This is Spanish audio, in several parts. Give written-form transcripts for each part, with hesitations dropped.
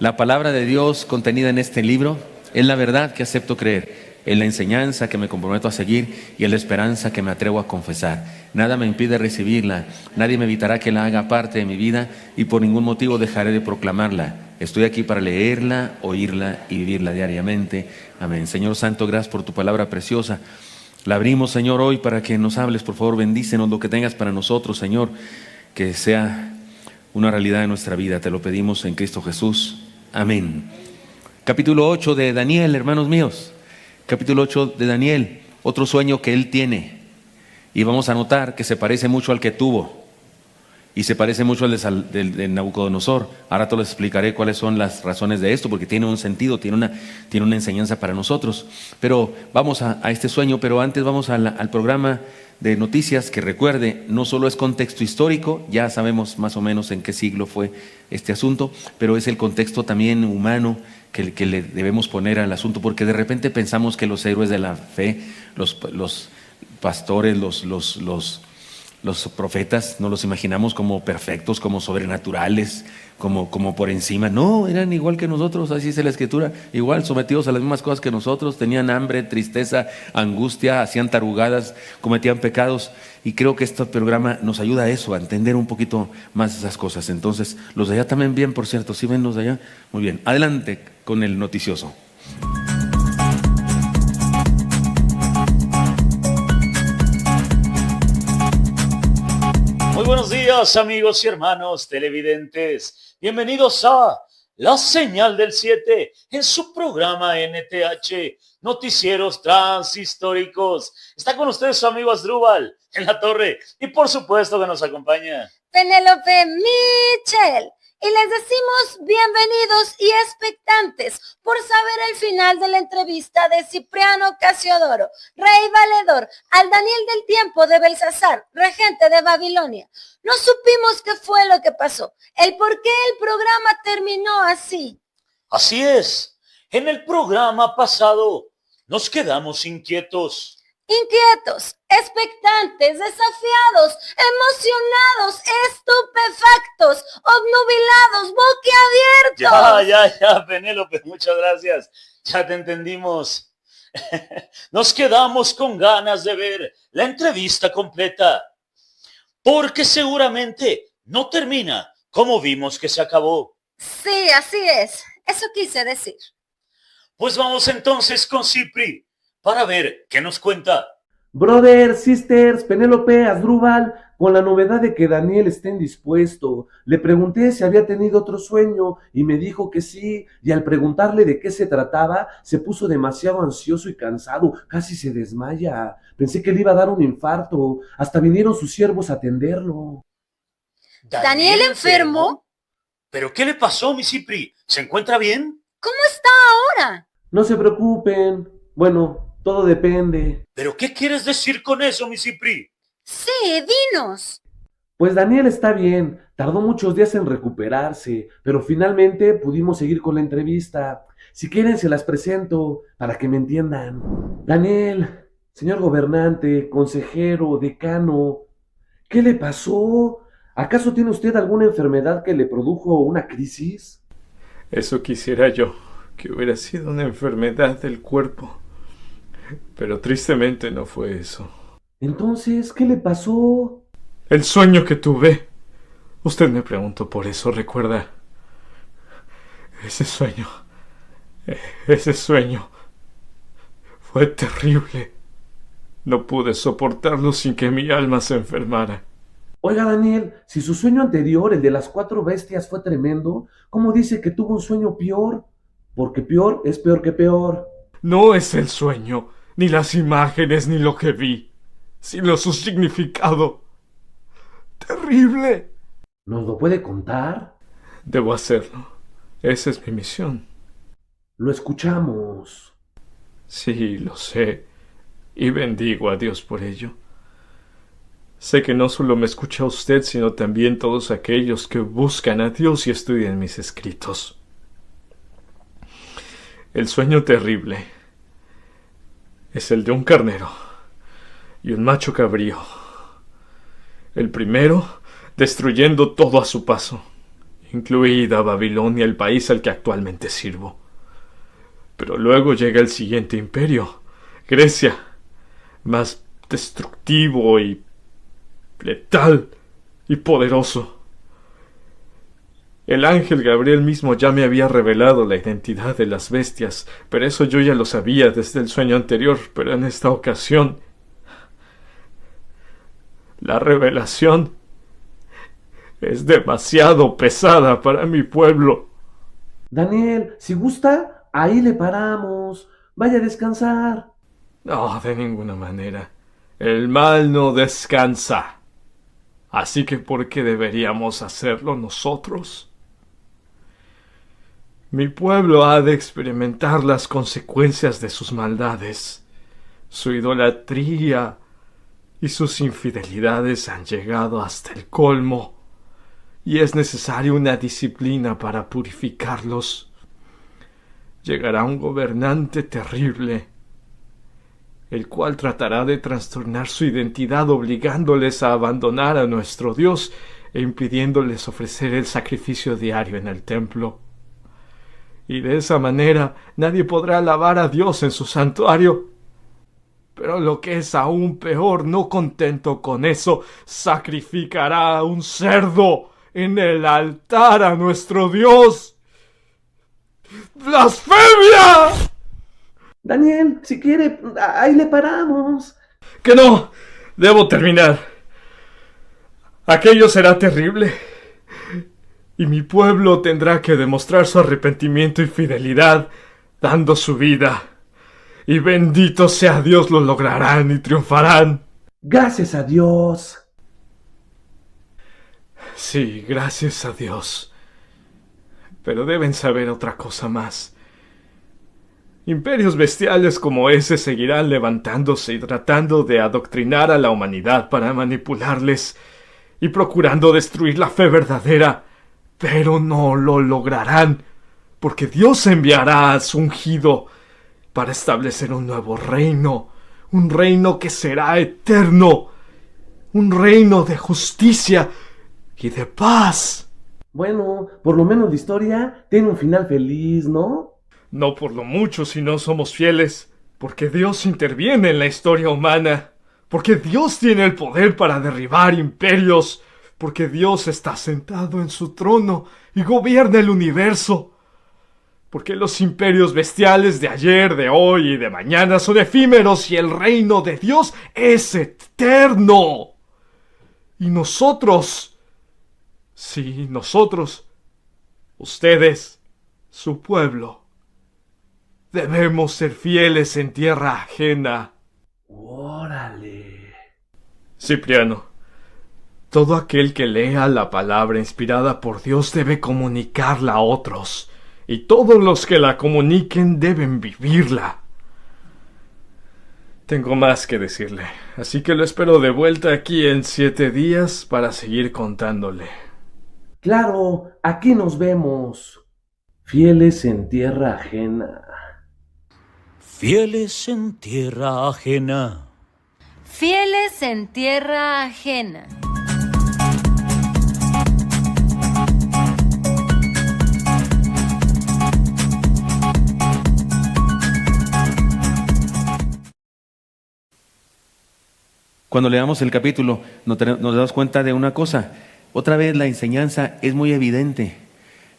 La palabra de Dios contenida en este libro es la verdad que acepto creer, es la enseñanza que me comprometo a seguir y es la esperanza que me atrevo a confesar. Nada me impide recibirla, nadie me evitará que la haga parte de mi vida y por ningún motivo dejaré de proclamarla. Estoy aquí para leerla, oírla y vivirla diariamente. Amén. Señor Santo, gracias por tu palabra preciosa. La abrimos, Señor, hoy para que nos hables. Por favor, bendícenos lo que tengas para nosotros, Señor, que sea una realidad de nuestra vida. Te lo pedimos en Cristo Jesús. Amén. Capítulo 8 de Daniel, hermanos míos. Capítulo 8 de Daniel, otro sueño que él tiene. Y vamos a notar que se parece mucho al que tuvo. Y se parece mucho al de Nabucodonosor. Ahora te les explicaré cuáles son las razones de esto, porque tiene un sentido, tiene una enseñanza para nosotros. Pero vamos a este sueño, pero antes vamos al programa de noticias, que recuerde, no solo es contexto histórico, ya sabemos más o menos en qué siglo fue este asunto, pero es el contexto también humano que le debemos poner al asunto, porque de repente pensamos que los héroes de la fe, los pastores, los profetas, nos los imaginamos como perfectos, como sobrenaturales, como por encima. No, eran igual que nosotros, así dice la Escritura, igual sometidos a las mismas cosas que nosotros, tenían hambre, tristeza, angustia, hacían tarugadas, cometían pecados, y creo que este programa nos ayuda a eso, a entender un poquito más esas cosas. Entonces, los de allá también bien, por cierto, ¿sí ven los de allá? Muy bien, adelante con el noticioso. Muy buenos días, amigos y hermanos televidentes. Bienvenidos a La Señal del 7 en su programa NTH, Noticieros Transhistóricos. Está con ustedes su amigo Asdrúbal en la torre y por supuesto que nos acompaña Penélope Michel. Y les decimos bienvenidos y expectantes por saber el final de la entrevista de Cipriano Casiodoro, rey valedor, al Daniel del tiempo de Belsasar, regente de Babilonia. No supimos qué fue lo que pasó, el por qué el programa terminó así. Así es, en el programa pasado nos quedamos inquietos. Inquietos, expectantes, desafiados, emocionados, estupefactos, obnubilados, boquiabiertos. Ya, Penélope, muchas gracias. Ya te entendimos. Nos quedamos con ganas de ver la entrevista completa, porque seguramente no termina como vimos que se acabó. Sí, así es. Eso quise decir. Pues vamos entonces con Cipri para ver qué nos cuenta. Brothers, sisters, Penélope, Asdrúbal, con la novedad de que Daniel está indispuesto. Le pregunté si había tenido otro sueño y me dijo que sí, y al preguntarle de qué se trataba, se puso demasiado ansioso y cansado, casi se desmaya. Pensé que le iba a dar un infarto, hasta vinieron sus siervos a atenderlo. ¿Daniel enfermo? ¿Pero qué le pasó, mi Cipri? ¿Se encuentra bien? ¿Cómo está ahora? No se preocupen, bueno, todo depende. ¿Pero qué quieres decir con eso, mi Cipri? Sí, dinos. Pues Daniel está bien, tardó muchos días en recuperarse, pero finalmente pudimos seguir con la entrevista. Si quieren se las presento para que me entiendan. Daniel, señor gobernante, consejero, decano, ¿qué le pasó? ¿Acaso tiene usted alguna enfermedad que le produjo una crisis? Eso quisiera yo, que hubiera sido una enfermedad del cuerpo. Pero tristemente no fue eso. Entonces, ¿qué le pasó? El sueño que tuve. Usted me preguntó por eso, ¿recuerda? Ese sueño fue terrible. No pude soportarlo sin que mi alma se enfermara. Oiga, Daniel, si su sueño anterior, el de las 4 bestias, fue tremendo, ¿cómo dice que tuvo un sueño peor? Porque peor es peor que peor. No es el sueño, ni las imágenes, ni lo que vi, sino su significado. ¡Terrible! ¿Nos lo puede contar? Debo hacerlo. Esa es mi misión. Lo escuchamos. Sí, lo sé, y bendigo a Dios por ello. Sé que no solo me escucha usted, sino también todos aquellos que buscan a Dios y estudian mis escritos. El sueño terrible es el de un carnero y un macho cabrío. El primero destruyendo todo a su paso, incluida Babilonia, el país al que actualmente sirvo. Pero luego llega el siguiente imperio, Grecia, más destructivo y letal y poderoso. El ángel Gabriel mismo ya me había revelado la identidad de las bestias, pero eso yo ya lo sabía desde el sueño anterior, pero en esta ocasión la revelación es demasiado pesada para mi pueblo. Daniel, si gusta, ahí le paramos. Vaya a descansar. No, de ninguna manera. El mal no descansa. Así que ¿por qué deberíamos hacerlo nosotros? Mi pueblo ha de experimentar las consecuencias de sus maldades. Su idolatría y sus infidelidades han llegado hasta el colmo, y es necesaria una disciplina para purificarlos. Llegará un gobernante terrible, el cual tratará de trastornar su identidad obligándoles a abandonar a nuestro Dios e impidiéndoles ofrecer el sacrificio diario en el templo. Y de esa manera nadie podrá alabar a Dios en su santuario. Pero lo que es aún peor, no contento con eso, sacrificará a un cerdo en el altar a nuestro Dios. ¡Blasfemia! Daniel, si quiere, ahí le paramos. ¡Que no! Debo terminar. Aquello será terrible. Y mi pueblo tendrá que demostrar su arrepentimiento y fidelidad, dando su vida. Y bendito sea Dios, lo lograrán y triunfarán. Gracias a Dios. Sí, gracias a Dios. Pero deben saber otra cosa más. Imperios bestiales como ese seguirán levantándose y tratando de adoctrinar a la humanidad para manipularles y procurando destruir la fe verdadera. Pero no lo lograrán, porque Dios enviará a su ungido para establecer un nuevo reino, un reino que será eterno, un reino de justicia y de paz. Bueno, por lo menos la historia tiene un final feliz, ¿no? No por lo mucho si no somos fieles, porque Dios interviene en la historia humana, porque Dios tiene el poder para derribar imperios, porque Dios está sentado en su trono y gobierna el universo, porque los imperios bestiales de ayer, de hoy y de mañana son efímeros y el reino de Dios es eterno. Y nosotros, sí, nosotros, ustedes, su pueblo, debemos ser fieles en tierra ajena. Órale. Cipriano, todo aquel que lea la palabra inspirada por Dios debe comunicarla a otros, y todos los que la comuniquen deben vivirla. Tengo más que decirle, así que lo espero de vuelta aquí en 7 días para seguir contándole. Claro, aquí nos vemos. Fieles en tierra ajena. Fieles en tierra ajena. Fieles en tierra ajena. Cuando leamos el capítulo nos damos cuenta de una cosa. Otra vez la enseñanza es muy evidente.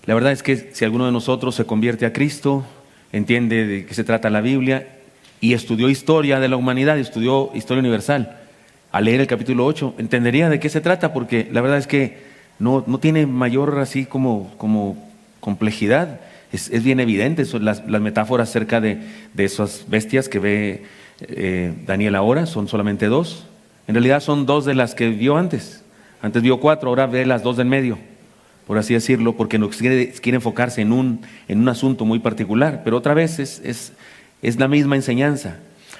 La verdad es que si alguno de nosotros se convierte a Cristo, entiende de qué se trata la Biblia y estudió historia de la humanidad, estudió historia universal, al leer el capítulo 8 entendería de qué se trata, porque la verdad es que no tiene mayor así como complejidad. Es bien evidente. Son las metáforas acerca de esas bestias que ve Daniel ahora, son solamente 2. En realidad son 2 de las que vio antes. Antes vio 4, ahora ve las 2 del medio, por así decirlo, porque no quiere enfocarse en un asunto muy particular. Pero otra vez es la misma enseñanza.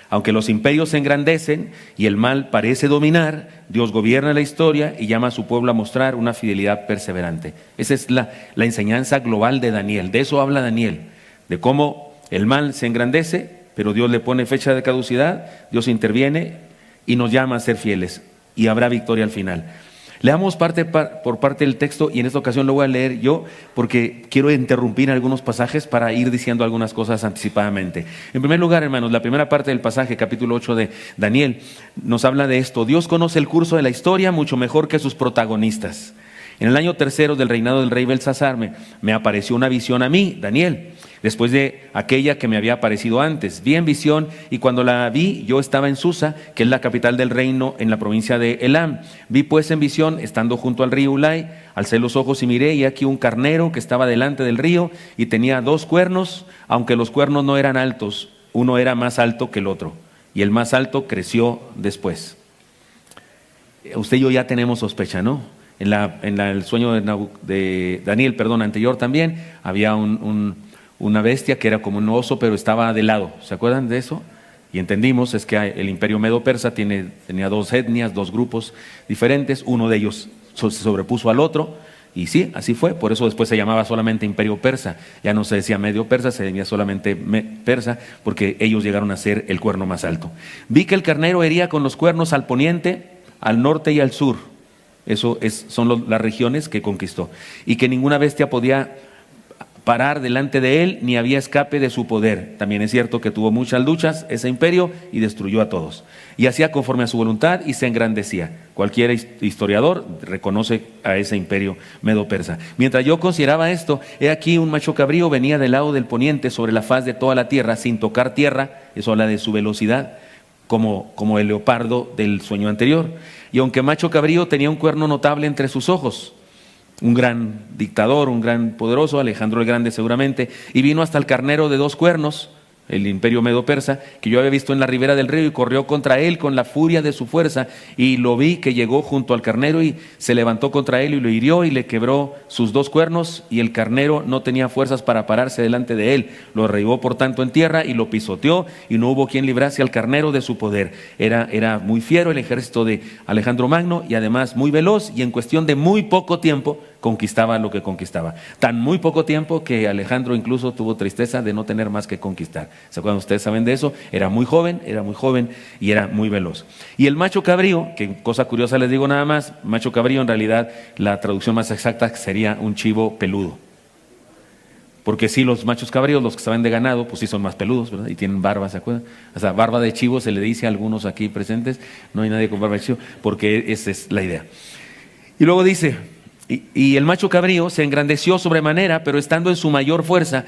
Aunque los imperios se engrandecen y el mal parece dominar, Dios gobierna la historia y llama a su pueblo a mostrar una fidelidad perseverante. Esa es la enseñanza global de Daniel. De eso habla Daniel, de cómo el mal se engrandece, pero Dios le pone fecha de caducidad, Dios interviene y nos llama a ser fieles, y habrá victoria al final. Leamos por parte del texto y en esta ocasión lo voy a leer yo porque quiero interrumpir algunos pasajes para ir diciendo algunas cosas anticipadamente. En primer lugar, hermanos, la primera parte del pasaje, capítulo 8 de Daniel, nos habla de esto. Dios conoce el curso de la historia mucho mejor que sus protagonistas. En el año 3 del reinado del rey Belsasar me apareció una visión a mí, Daniel, después de aquella que me había aparecido antes. Vi en visión y cuando la vi yo estaba en Susa, que es la capital del reino en la provincia de Elam. Vi pues en visión, estando junto al río Ulai, alcé los ojos y miré y aquí un carnero que estaba delante del río y tenía 2 cuernos, aunque los cuernos no eran altos, uno era más alto que el otro y el más alto creció después. Usted y yo ya tenemos sospecha, ¿no? En el sueño de Daniel, anterior también, había una bestia que era como un oso, pero estaba de lado. ¿Se acuerdan de eso? Y entendimos, es que el imperio medo-persa tenía 2 etnias, 2 grupos diferentes, uno de ellos se sobrepuso al otro, y sí, así fue, por eso después se llamaba solamente imperio persa, ya no se decía medio persa, se decía solamente persa, porque ellos llegaron a ser el cuerno más alto. Vi que el carnero hería con los cuernos al poniente, al norte y al sur. Son las regiones que conquistó. Y que ninguna bestia podía parar delante de él, ni había escape de su poder. También es cierto que tuvo muchas luchas ese imperio y destruyó a todos. Y hacía conforme a su voluntad y se engrandecía. Cualquier historiador reconoce a ese imperio medo-persa. Mientras yo consideraba esto, he aquí un macho cabrío venía del lado del poniente sobre la faz de toda la tierra, sin tocar tierra. Eso habla de su velocidad, como el leopardo del sueño anterior. Y aunque macho cabrío tenía un cuerno notable entre sus ojos, un gran dictador, un gran poderoso, Alejandro el Grande seguramente, y vino hasta el carnero de 2 cuernos, el imperio medo-persa, que yo había visto en la ribera del río, y corrió contra él con la furia de su fuerza, y lo vi que llegó junto al carnero y se levantó contra él y lo hirió y le quebró sus 2 cuernos, y el carnero no tenía fuerzas para pararse delante de él, lo derribó por tanto en tierra y lo pisoteó, y no hubo quien librase al carnero de su poder. Era muy fiero el ejército de Alejandro Magno y además muy veloz, y en cuestión de muy poco tiempo conquistaba lo que conquistaba. Tan muy poco tiempo que Alejandro incluso tuvo tristeza de no tener más que conquistar. ¿Se acuerdan? Ustedes saben de eso. Era muy joven y era muy veloz. Y el macho cabrío, que cosa curiosa les digo nada más, macho cabrío en realidad la traducción más exacta sería un chivo peludo. Porque sí, los machos cabríos, los que saben de ganado, pues sí son más peludos, ¿verdad? Y tienen barba, ¿se acuerdan? O sea, barba de chivo se le dice a algunos aquí presentes, no hay nadie con barba de chivo, porque esa es la idea. Y luego dice... Y el macho cabrío se engrandeció sobremanera, pero estando en su mayor fuerza,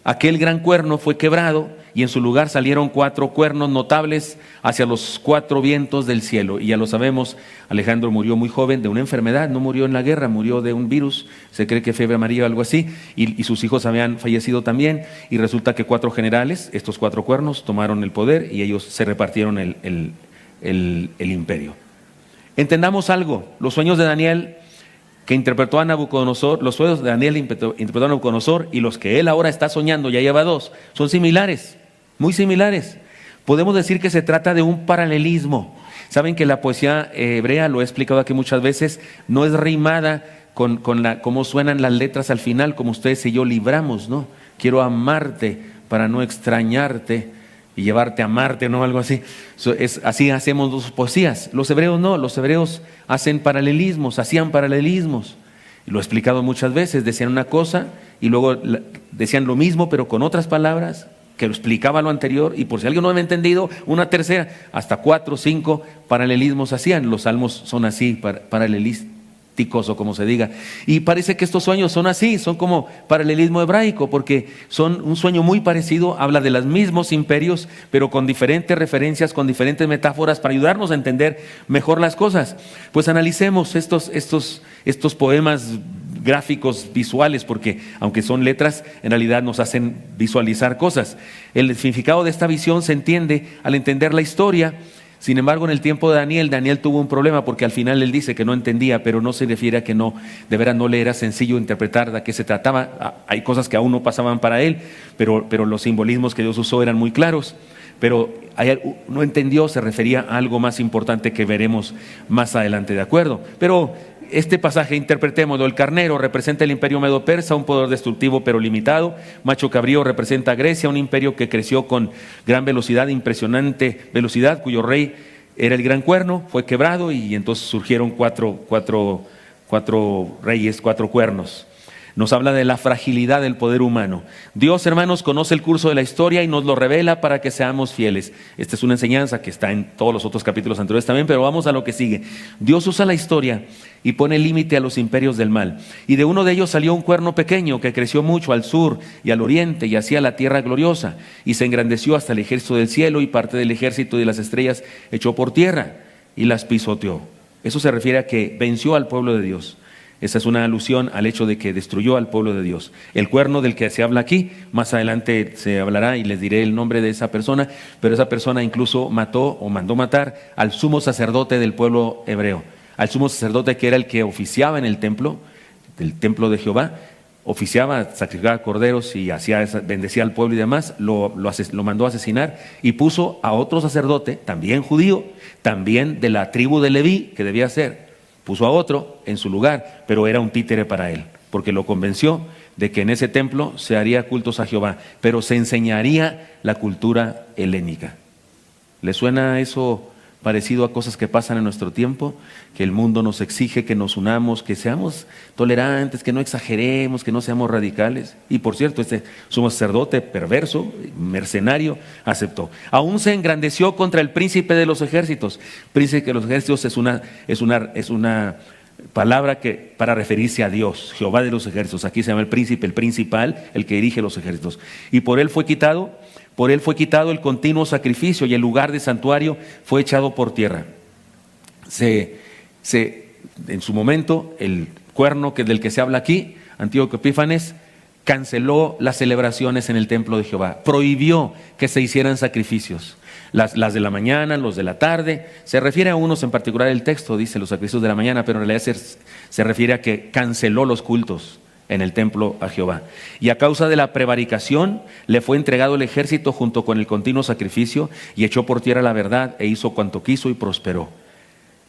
aquel gran cuerno fue quebrado y en su lugar salieron 4 cuernos notables hacia los 4 vientos del cielo. Y ya lo sabemos, Alejandro murió muy joven de una enfermedad, no murió en la guerra, murió de un virus, se cree que fiebre amarilla o algo así, y sus hijos habían fallecido también, y resulta que 4 generales, estos 4 cuernos, tomaron el poder y ellos se repartieron el imperio. Entendamos algo, los sueños de Daniel que interpretó a Nabucodonosor, los sueños de Daniel interpretó a Nabucodonosor y los que él ahora está soñando, ya lleva 2, son similares, muy similares. Podemos decir que se trata de un paralelismo. Saben que la poesía hebrea, lo he explicado aquí muchas veces, no es rimada con cómo suenan las letras al final, como ustedes y yo libramos, ¿no? Quiero amarte para no extrañarte y llevarte a Marte, ¿no? Algo así. Así hacemos las poesías. Los hebreos no, los hebreos hacían paralelismos. Y lo he explicado muchas veces, decían una cosa y luego decían lo mismo, pero con otras palabras que lo explicaba lo anterior, y por si alguien no había entendido, una tercera, hasta 4 o 5 paralelismos hacían. Los salmos son así, paralelismos, o como se diga, y parece que estos sueños son así, son como paralelismo hebraico, porque son un sueño muy parecido, habla de los mismos imperios, pero con diferentes referencias, con diferentes metáforas para ayudarnos a entender mejor las cosas. Pues analicemos estos poemas gráficos visuales, porque aunque son letras, en realidad nos hacen visualizar cosas. El significado de esta visión se entiende al entender la historia. Sin embargo, en el tiempo de Daniel tuvo un problema, porque al final él dice que no entendía, pero no se refiere a que no, de veras no le era sencillo interpretar de qué se trataba. Hay cosas que aún no pasaban para él, pero los simbolismos que Dios usó eran muy claros. Pero no entendió, se refería a algo más importante que veremos más adelante, ¿de acuerdo? Pero este pasaje, interpretémoslo. El carnero representa el imperio medo-persa, un poder destructivo pero limitado. Macho cabrío representa a Grecia, un imperio que creció con gran velocidad, impresionante velocidad, cuyo rey Era el gran cuerno, fue quebrado y entonces surgieron cuatro reyes, 4 cuernos. Nos habla de la fragilidad del poder humano. Dios, hermanos, conoce el curso de la historia y nos lo revela para que seamos fieles. Esta es una enseñanza que está en todos los otros capítulos anteriores también, pero vamos a lo que sigue. Dios usa la historia y pone límite a los imperios del mal. Y de uno de ellos salió un cuerno pequeño que creció mucho al sur y al oriente y hacia la tierra gloriosa. Y se engrandeció hasta el ejército del cielo y parte del ejército de las estrellas echó por tierra y las pisoteó. Eso se refiere a que venció al pueblo de Dios. Esa es una alusión al hecho de que destruyó al pueblo de Dios. El cuerno del que se habla aquí, más adelante se hablará y les diré el nombre de esa persona, pero esa persona incluso mató o mandó matar al sumo sacerdote del pueblo hebreo, al sumo sacerdote que era el que oficiaba en el templo, del templo de Jehová, oficiaba, sacrificaba corderos y bendecía al pueblo y demás, lo mandó a asesinar y puso a otro sacerdote, también judío, también de la tribu de Leví, que debía ser. Puso a otro en su lugar, pero era un títere para él, porque lo convenció de que en ese templo se haría cultos a Jehová, pero se enseñaría la cultura helénica. ¿Le suena eso parecido a cosas que pasan en nuestro tiempo? Que el mundo nos exige que nos unamos, que seamos tolerantes, que no exageremos, que no seamos radicales. Y por cierto, este sumo sacerdote perverso, mercenario, aceptó. Aún se engrandeció contra el príncipe de los ejércitos. Príncipe de los ejércitos es una palabra que para referirse a Dios, Jehová de los ejércitos. Aquí se llama el príncipe, el principal, el que dirige los ejércitos. Y por él fue quitado el continuo sacrificio y el lugar de santuario fue echado por tierra. En su momento, el cuerno del que se habla aquí, Antíoco Epífanes, canceló las celebraciones en el templo de Jehová, prohibió que se hicieran sacrificios. Las de la mañana, los de la tarde, se refiere a unos en particular, el texto dice los sacrificios de la mañana, pero en realidad se refiere a que canceló los cultos en el templo a Jehová. Y a causa de la prevaricación le fue entregado el ejército junto con el continuo sacrificio y echó por tierra la verdad e hizo cuanto quiso y prosperó.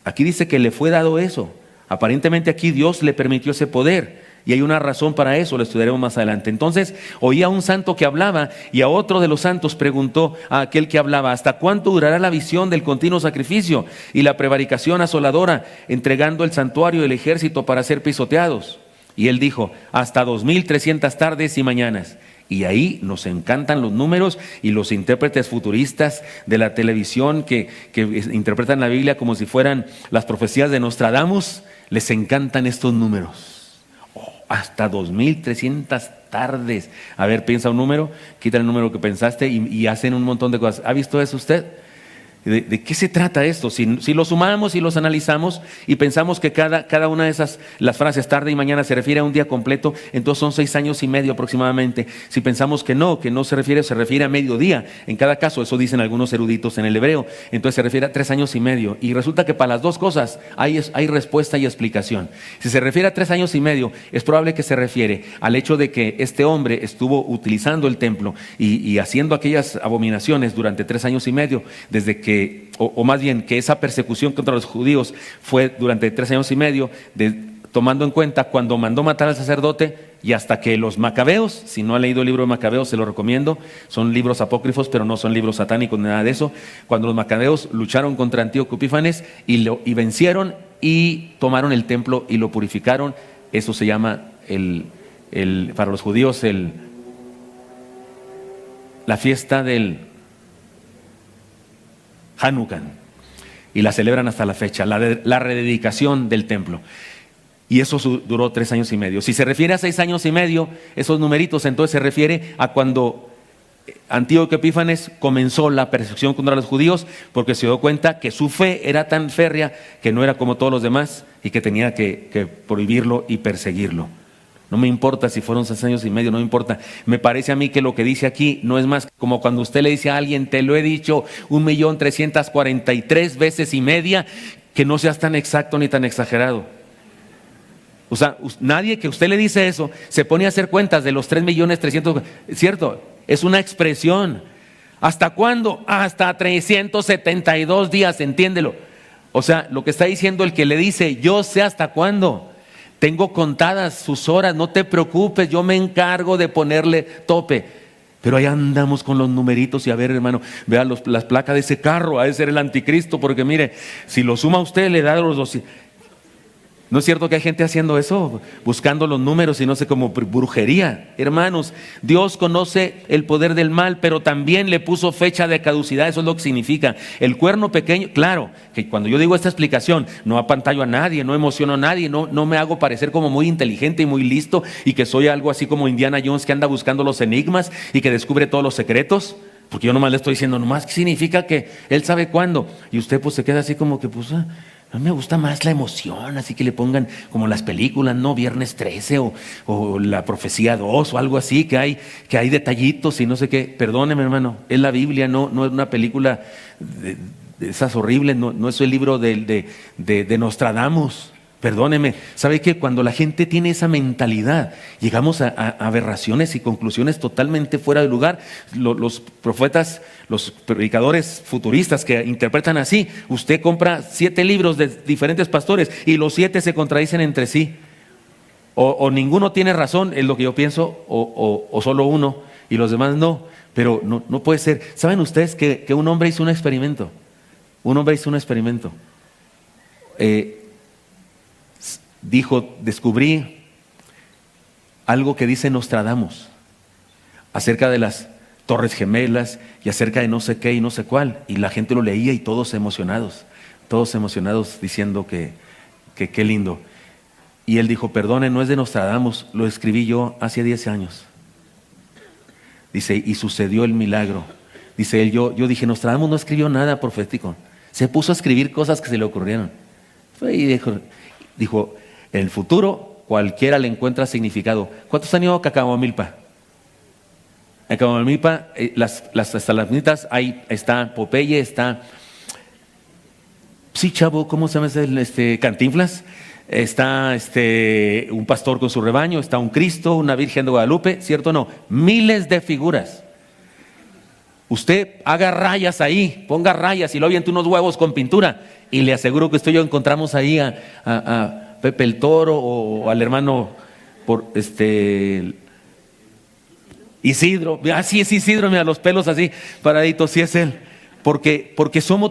Aquí dice que le fue dado eso. Aparentemente aquí Dios le permitió ese poder y hay una razón para eso, lo estudiaremos más adelante. Entonces oía a un santo que hablaba y a otro de los santos preguntó a aquel que hablaba: ¿hasta cuánto durará la visión del continuo sacrificio y la prevaricación asoladora, entregando el santuario y el ejército para ser pisoteados? Y él dijo: hasta 2300 tardes y mañanas. Y ahí nos encantan los números y los intérpretes futuristas de la televisión que interpretan la Biblia como si fueran las profecías de Nostradamus. Les encantan estos números. Hasta 2300 tardes. A ver, piensa un número, quita el número que pensaste y hacen un montón de cosas. ¿Ha visto eso usted? ¿De qué se trata esto? Si lo sumamos y los analizamos y pensamos que cada una de esas, las frases tarde y mañana se refiere a un día completo, entonces son 6 años y medio aproximadamente. Si pensamos que no se refiere a mediodía, en cada caso, eso dicen algunos eruditos en el hebreo, entonces se refiere a 3 años y medio. Y resulta que para las dos cosas hay respuesta y explicación. Si se refiere a 3 años y medio, es probable que se refiere al hecho de que este hombre estuvo utilizando el templo y haciendo aquellas abominaciones durante 3 años y medio, desde que o más bien que esa persecución contra los judíos fue durante 3 años y medio, tomando en cuenta cuando mandó matar al sacerdote y hasta que los macabeos, si no ha leído el libro de Macabeos, se lo recomiendo, son libros apócrifos, pero no son libros satánicos ni nada de eso. Cuando los macabeos lucharon contra Antíoco Epífanes y vencieron y tomaron el templo y lo purificaron, eso se llama para los judíos la fiesta del Hanukkah, y la celebran hasta la fecha, la rededicación del templo. Y eso duró 3 años y medio. Si se refiere a 6 años y medio, esos numeritos, entonces se refiere a cuando Antíoco Epífanes comenzó la persecución contra los judíos, porque se dio cuenta que su fe era tan férrea que no era como todos los demás y que tenía que prohibirlo y perseguirlo. No me importa si fueron 6 años y medio, no me importa. Me parece a mí que lo que dice aquí no es más como cuando usted le dice a alguien: te lo he dicho 1.343.5 veces, que no seas tan exacto ni tan exagerado. O sea, nadie que usted le dice eso se pone a hacer cuentas de los 3.300.000, ¿cierto? Es una expresión. ¿Hasta cuándo? Hasta 372 días, entiéndelo. O sea, lo que está diciendo el que le dice: yo sé hasta cuándo. Tengo contadas sus horas, no te preocupes, yo me encargo de ponerle tope. Pero ahí andamos con los numeritos y a ver, hermano, vea las placas de ese carro, ha de ser el anticristo, porque mire, si lo suma usted le da los 200. ¿No es cierto que hay gente haciendo eso? Buscando los números y no sé, como brujería. Hermanos, Dios conoce el poder del mal, pero también le puso fecha de caducidad. Eso es lo que significa. El cuerno pequeño, claro, que cuando yo digo esta explicación, no apantallo a nadie, no emociono a nadie, no me hago parecer como muy inteligente y muy listo y que soy algo así como Indiana Jones que anda buscando los enigmas y que descubre todos los secretos. Porque yo nomás le estoy diciendo, nomás, ¿qué significa que él sabe cuándo? Y usted pues se queda así como que pues... A mí me gusta más la emoción, así que le pongan como las películas, ¿no? Viernes 13 o La Profecía 2 o algo así, que hay detallitos y no sé qué. Perdóneme, hermano, es la Biblia, no es una película de esas horribles, no es el libro de Nostradamus. Perdóneme, ¿sabe qué? Cuando la gente tiene esa mentalidad, llegamos a aberraciones y conclusiones totalmente fuera de lugar. Los profetas, los predicadores futuristas que interpretan así, usted compra 7 libros de diferentes pastores y los 7 se contradicen entre sí. O ninguno tiene razón, es lo que yo pienso, o solo uno y los demás no. Pero no puede ser. ¿Saben ustedes que un hombre hizo un experimento? Dijo, descubrí algo que dice Nostradamus acerca de las Torres Gemelas y acerca de no sé qué y no sé cuál. Y la gente lo leía y todos emocionados diciendo que qué lindo. Y él dijo, perdone, no es de Nostradamus, lo escribí yo hace 10 años. Dice, y sucedió el milagro. Dice él, yo dije, Nostradamus no escribió nada profético. Se puso a escribir cosas que se le ocurrieron. Y dijo, en el futuro cualquiera le encuentra significado. ¿Cuántos han ido a Cacahuamilpa? En Cacahuamilpa, las estalagmitas, ahí está Popeye, está... Sí, chavo, ¿cómo se llama ese? Cantinflas. Está un pastor con su rebaño, está un Cristo, una Virgen de Guadalupe, ¿cierto o no? Miles de figuras. Usted haga rayas ahí, ponga rayas y luego aviente unos huevos con pintura y le aseguro que usted y yo encontramos ahí a Pepe el Toro o al hermano Isidro. Sí es Isidro, mira los pelos así paraditos, sí es él. Porque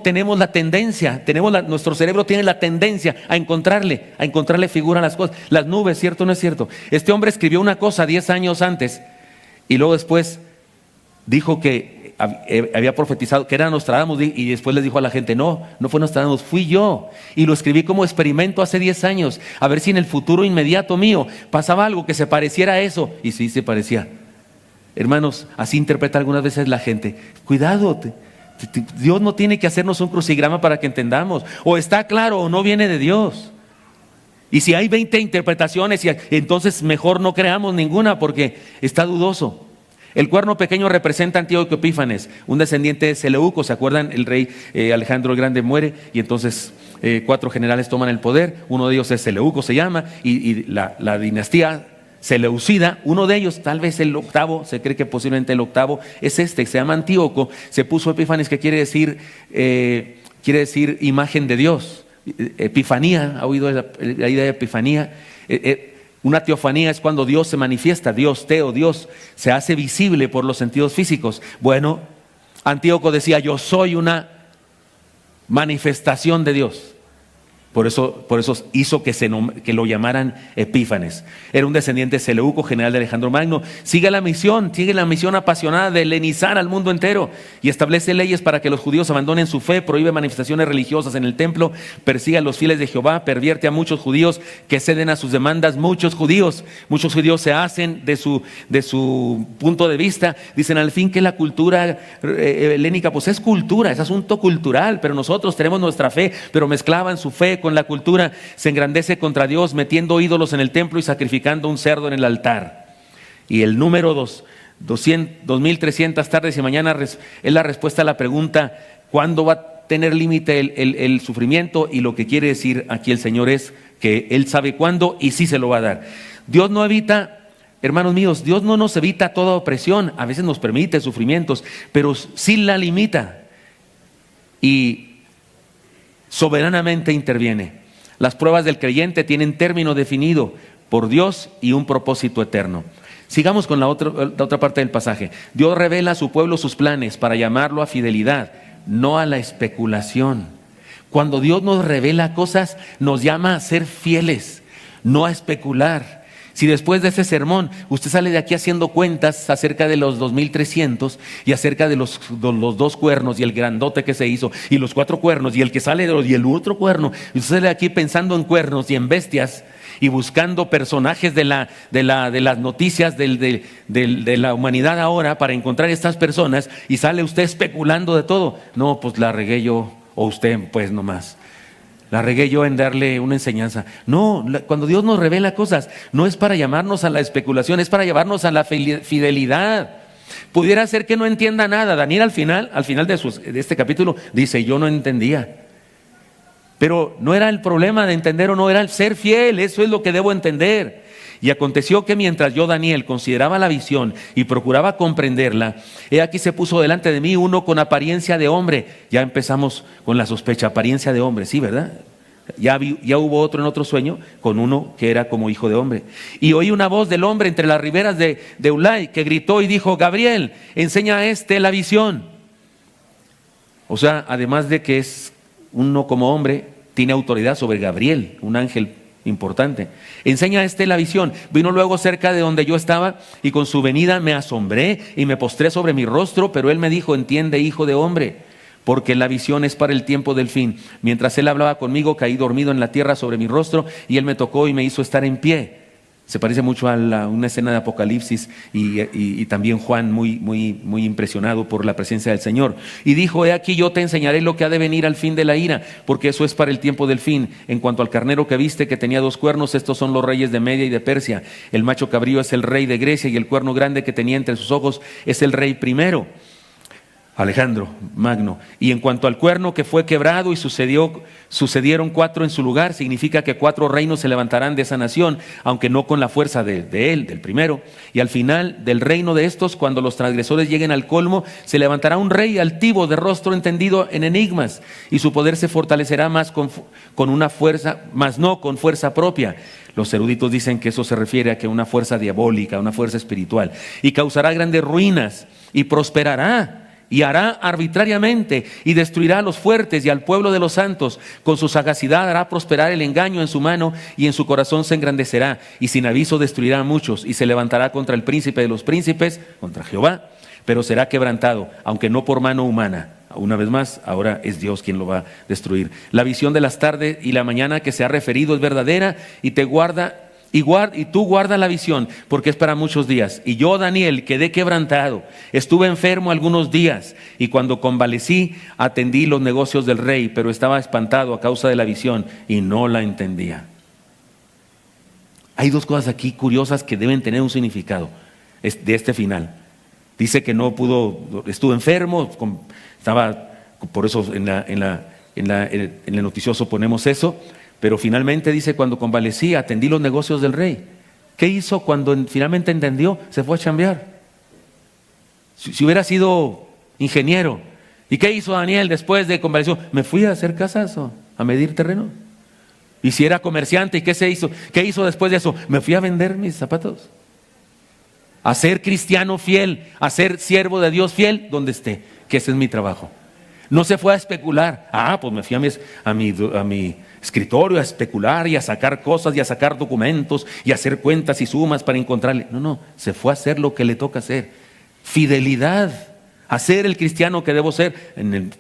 tenemos la tendencia, nuestro cerebro tiene la tendencia a encontrarle figura a las cosas. Las nubes, ¿cierto o no es cierto? Este hombre escribió una cosa 10 años antes y luego después dijo que había profetizado que era Nostradamus y después les dijo a la gente, no fue Nostradamus, fui yo. Y lo escribí como experimento hace 10 años, a ver si en el futuro inmediato mío pasaba algo que se pareciera a eso. Y sí, se parecía. Hermanos, así interpreta algunas veces la gente. Cuidado, Dios no tiene que hacernos un crucigrama para que entendamos. O está claro o no viene de Dios. Y si hay 20 interpretaciones, entonces mejor no creamos ninguna porque está dudoso. El cuerno pequeño representa a Antíoco Epífanes, un descendiente de Seleuco. ¿Se acuerdan? El rey Alejandro el Grande muere y entonces 4 generales toman el poder. Uno de ellos es Seleuco, se llama, y la dinastía seleucida, uno de ellos, tal vez el octavo, se cree que posiblemente el octavo, es que se llama Antíoco. Se puso Epífanes, que quiere decir imagen de Dios. Epifanía, ¿ha oído la idea de epifanía? Una teofanía es cuando Dios se manifiesta, Dios se hace visible por los sentidos físicos. Bueno, Antíoco decía, yo soy una manifestación de Dios. Por eso hizo que lo llamaran Epífanes. Era un descendiente seleuco, general de Alejandro Magno. Sigue la misión apasionada de helenizar al mundo entero y establece leyes para que los judíos abandonen su fe, prohíbe manifestaciones religiosas en el templo, persigue a los fieles de Jehová, pervierte a muchos judíos que ceden a sus demandas. Muchos judíos se hacen de su punto de vista. Dicen al fin que la cultura helénica pues es cultura, es asunto cultural, pero nosotros tenemos nuestra fe, pero mezclaban su fe con la cultura. Se engrandece contra Dios metiendo ídolos en el templo y sacrificando un cerdo en el altar. Y el número 2300 tardes y mañanas es la respuesta a la pregunta ¿cuándo va a tener límite el sufrimiento? Y lo que quiere decir aquí el Señor es que Él sabe cuándo y sí se lo va a dar. Dios no evita, hermanos míos, Dios no nos evita toda opresión. A veces nos permite sufrimientos, pero sí la limita y soberanamente interviene. Las pruebas del creyente tienen término definido por Dios y un propósito eterno. Sigamos con la otra parte del pasaje. Dios revela a su pueblo sus planes para llamarlo a fidelidad, no a la especulación. Cuando Dios nos revela cosas, nos llama a ser fieles, no a especular. Si después de ese sermón usted sale de aquí haciendo cuentas acerca de los 2300 y acerca de los 2 cuernos y el grandote que se hizo y los 4 cuernos y el que sale y el otro cuerno, y usted sale de aquí pensando en cuernos y en bestias y buscando personajes de las noticias de la humanidad ahora para encontrar estas personas, y sale usted especulando de todo. No, pues la regué yo, o usted pues nomás. La regué yo en darle una enseñanza. No, cuando Dios nos revela cosas, no es para llamarnos a la especulación, es para llevarnos a la fidelidad. Pudiera ser que no entienda nada. Daniel al final de este capítulo dice, yo no entendía. Pero no era el problema de entender o no, era el ser fiel. Eso es lo que debo entender. Y aconteció que mientras yo, Daniel, consideraba la visión y procuraba comprenderla, he aquí se puso delante de mí uno con apariencia de hombre. Ya empezamos con la sospecha, apariencia de hombre, sí, ¿verdad? Ya hubo otro en otro sueño con uno que era como hijo de hombre. Y oí una voz del hombre entre las riberas de Ulai que gritó y dijo, Gabriel, enseña a este la visión. O sea, además de que es uno como hombre, tiene autoridad sobre Gabriel, un ángel importante. Enseña a este la visión. Vino luego cerca de donde yo estaba y con su venida me asombré y me postré sobre mi rostro, pero él me dijo, entiende, hijo de hombre, porque la visión es para el tiempo del fin. Mientras él hablaba conmigo, caí dormido en la tierra sobre mi rostro y él me tocó y me hizo estar en pie. Se parece mucho a una escena de Apocalipsis y también Juan muy impresionado por la presencia del Señor. Y dijo, he aquí yo te enseñaré lo que ha de venir al fin de la ira, porque eso es para el tiempo del fin. En cuanto al carnero que viste que tenía 2 cuernos, estos son los reyes de Media y de Persia. El macho cabrío es el rey de Grecia y el cuerno grande que tenía entre sus ojos es el rey primero, Alejandro Magno. Y en cuanto al cuerno que fue quebrado y sucedieron 4 en su lugar, significa que 4 reinos se levantarán de esa nación, aunque no con la fuerza de él, del primero. Y al final del reino de estos, cuando los transgresores lleguen al colmo, se levantará un rey altivo de rostro entendido en enigmas, y su poder se fortalecerá más con una fuerza, más no con fuerza propia. Los eruditos dicen que eso se refiere a que una fuerza diabólica, una fuerza espiritual, y causará grandes ruinas y prosperará. Y hará arbitrariamente y destruirá a los fuertes y al pueblo de los santos. Con su sagacidad hará prosperar el engaño en su mano y en su corazón se engrandecerá. Y sin aviso destruirá a muchos y se levantará contra el príncipe de los príncipes, contra Jehová, pero será quebrantado, aunque no por mano humana. Una vez más, ahora es Dios quien lo va a destruir. La visión de las tardes y la mañana que se ha referido es verdadera y te guarda. Y tú guarda la visión, porque es para muchos días. Y yo, Daniel, quedé quebrantado, estuve enfermo algunos días, y cuando convalecí, atendí los negocios del rey, pero estaba espantado a causa de la visión, y no la entendía. Hay 2 cosas aquí curiosas que deben tener un significado de este final. Dice que no pudo, estuvo enfermo, estaba, por eso en el noticioso ponemos eso. Pero finalmente dice, cuando convalecí, atendí los negocios del rey. ¿Qué hizo cuando finalmente entendió? Se fue a chambear. Si hubiera sido ingeniero. ¿Y qué hizo Daniel después de convaleció? Me fui a hacer casas, a medir terreno. Y si era comerciante, ¿y qué se hizo? ¿Qué hizo después de eso? Me fui a vender mis zapatos. A ser cristiano fiel, a ser siervo de Dios fiel, donde esté, que ese es mi trabajo. No se fue a especular. Pues me fui a mi escritorio a especular y a sacar cosas y a sacar documentos y a hacer cuentas y sumas para encontrarle. No, se fue a hacer lo que le toca hacer. Fidelidad, a ser el cristiano que debo ser. En el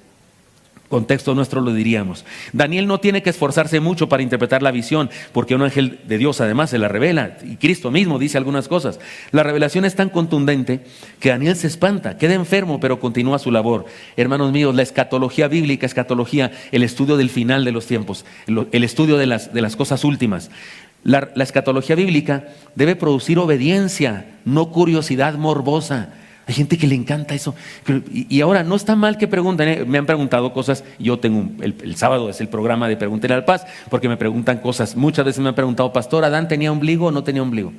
contexto nuestro lo diríamos. Daniel no tiene que esforzarse mucho para interpretar la visión, porque un ángel de Dios además se la revela, y Cristo mismo dice algunas cosas. La revelación es tan contundente que Daniel se espanta, queda enfermo, pero continúa su labor. Hermanos míos, la escatología bíblica, el estudio del final de los tiempos, el estudio de las cosas últimas. La escatología bíblica debe producir obediencia, no curiosidad morbosa. Hay gente que le encanta eso. Y ahora, no está mal que pregunten. Me han preguntado cosas. Yo tengo, el sábado es el programa de Pregúntele al Paz, porque me preguntan cosas. Muchas veces me han preguntado, pastor, ¿Adán tenía ombligo o no tenía ombligo?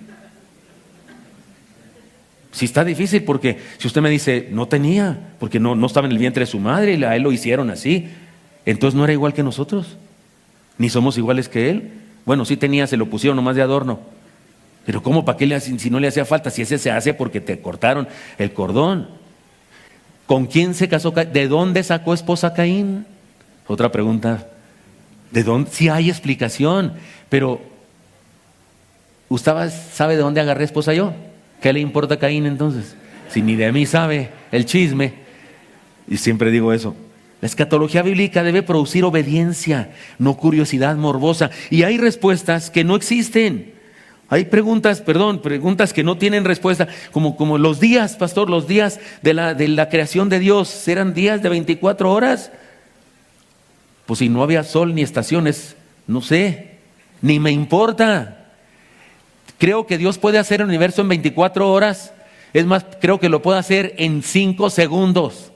Sí está difícil, porque si usted me dice, no tenía, porque no estaba en el vientre de su madre y a él lo hicieron así, entonces no era igual que nosotros, ni somos iguales que él. Bueno, sí tenía, se lo pusieron nomás de adorno. Pero ¿cómo? ¿Para qué le hacen si no le hacía falta? Si ese se hace porque te cortaron el cordón. ¿Con quién se casó Caín? ¿De dónde sacó esposa Caín? Otra pregunta. ¿De dónde? Sí hay explicación, pero ¿usted sabe de dónde agarré esposa yo? ¿Qué le importa a Caín entonces? Si ni de mí sabe el chisme. Y siempre digo eso. La escatología bíblica debe producir obediencia, no curiosidad morbosa. Y hay respuestas que no existen. Hay preguntas que no tienen respuesta, como los días, pastor, los días de la creación de Dios, ¿eran días de 24 horas? Pues si no había sol ni estaciones, no sé, ni me importa. Creo que Dios puede hacer el universo en 24 horas, es más, creo que lo puede hacer en 5 segundos.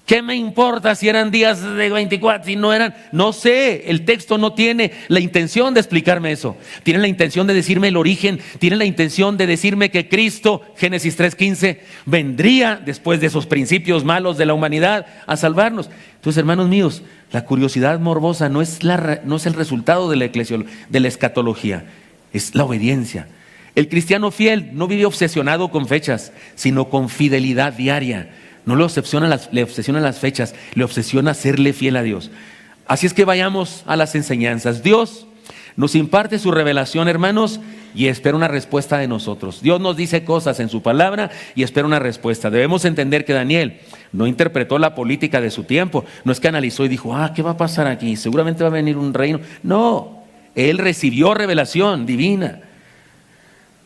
¿Qué me importa si eran días de 24, si no eran? No sé, el texto no tiene la intención de explicarme eso. Tiene la intención de decirme el origen, tiene la intención de decirme que Cristo, Génesis 3:15, vendría después de esos principios malos de la humanidad a salvarnos. Entonces, hermanos míos, la curiosidad morbosa no es el resultado de la escatología, es la obediencia. El cristiano fiel no vive obsesionado con fechas, sino con fidelidad diaria. No le obsesionan las fechas, le obsesiona serle fiel a Dios. Así es que vayamos a las enseñanzas. Dios nos imparte su revelación, hermanos, y espera una respuesta de nosotros. Dios nos dice cosas en su palabra y espera una respuesta. Debemos entender que Daniel no interpretó la política de su tiempo. No es que analizó y dijo, ¿qué va a pasar aquí? Seguramente va a venir un reino. No, él recibió revelación divina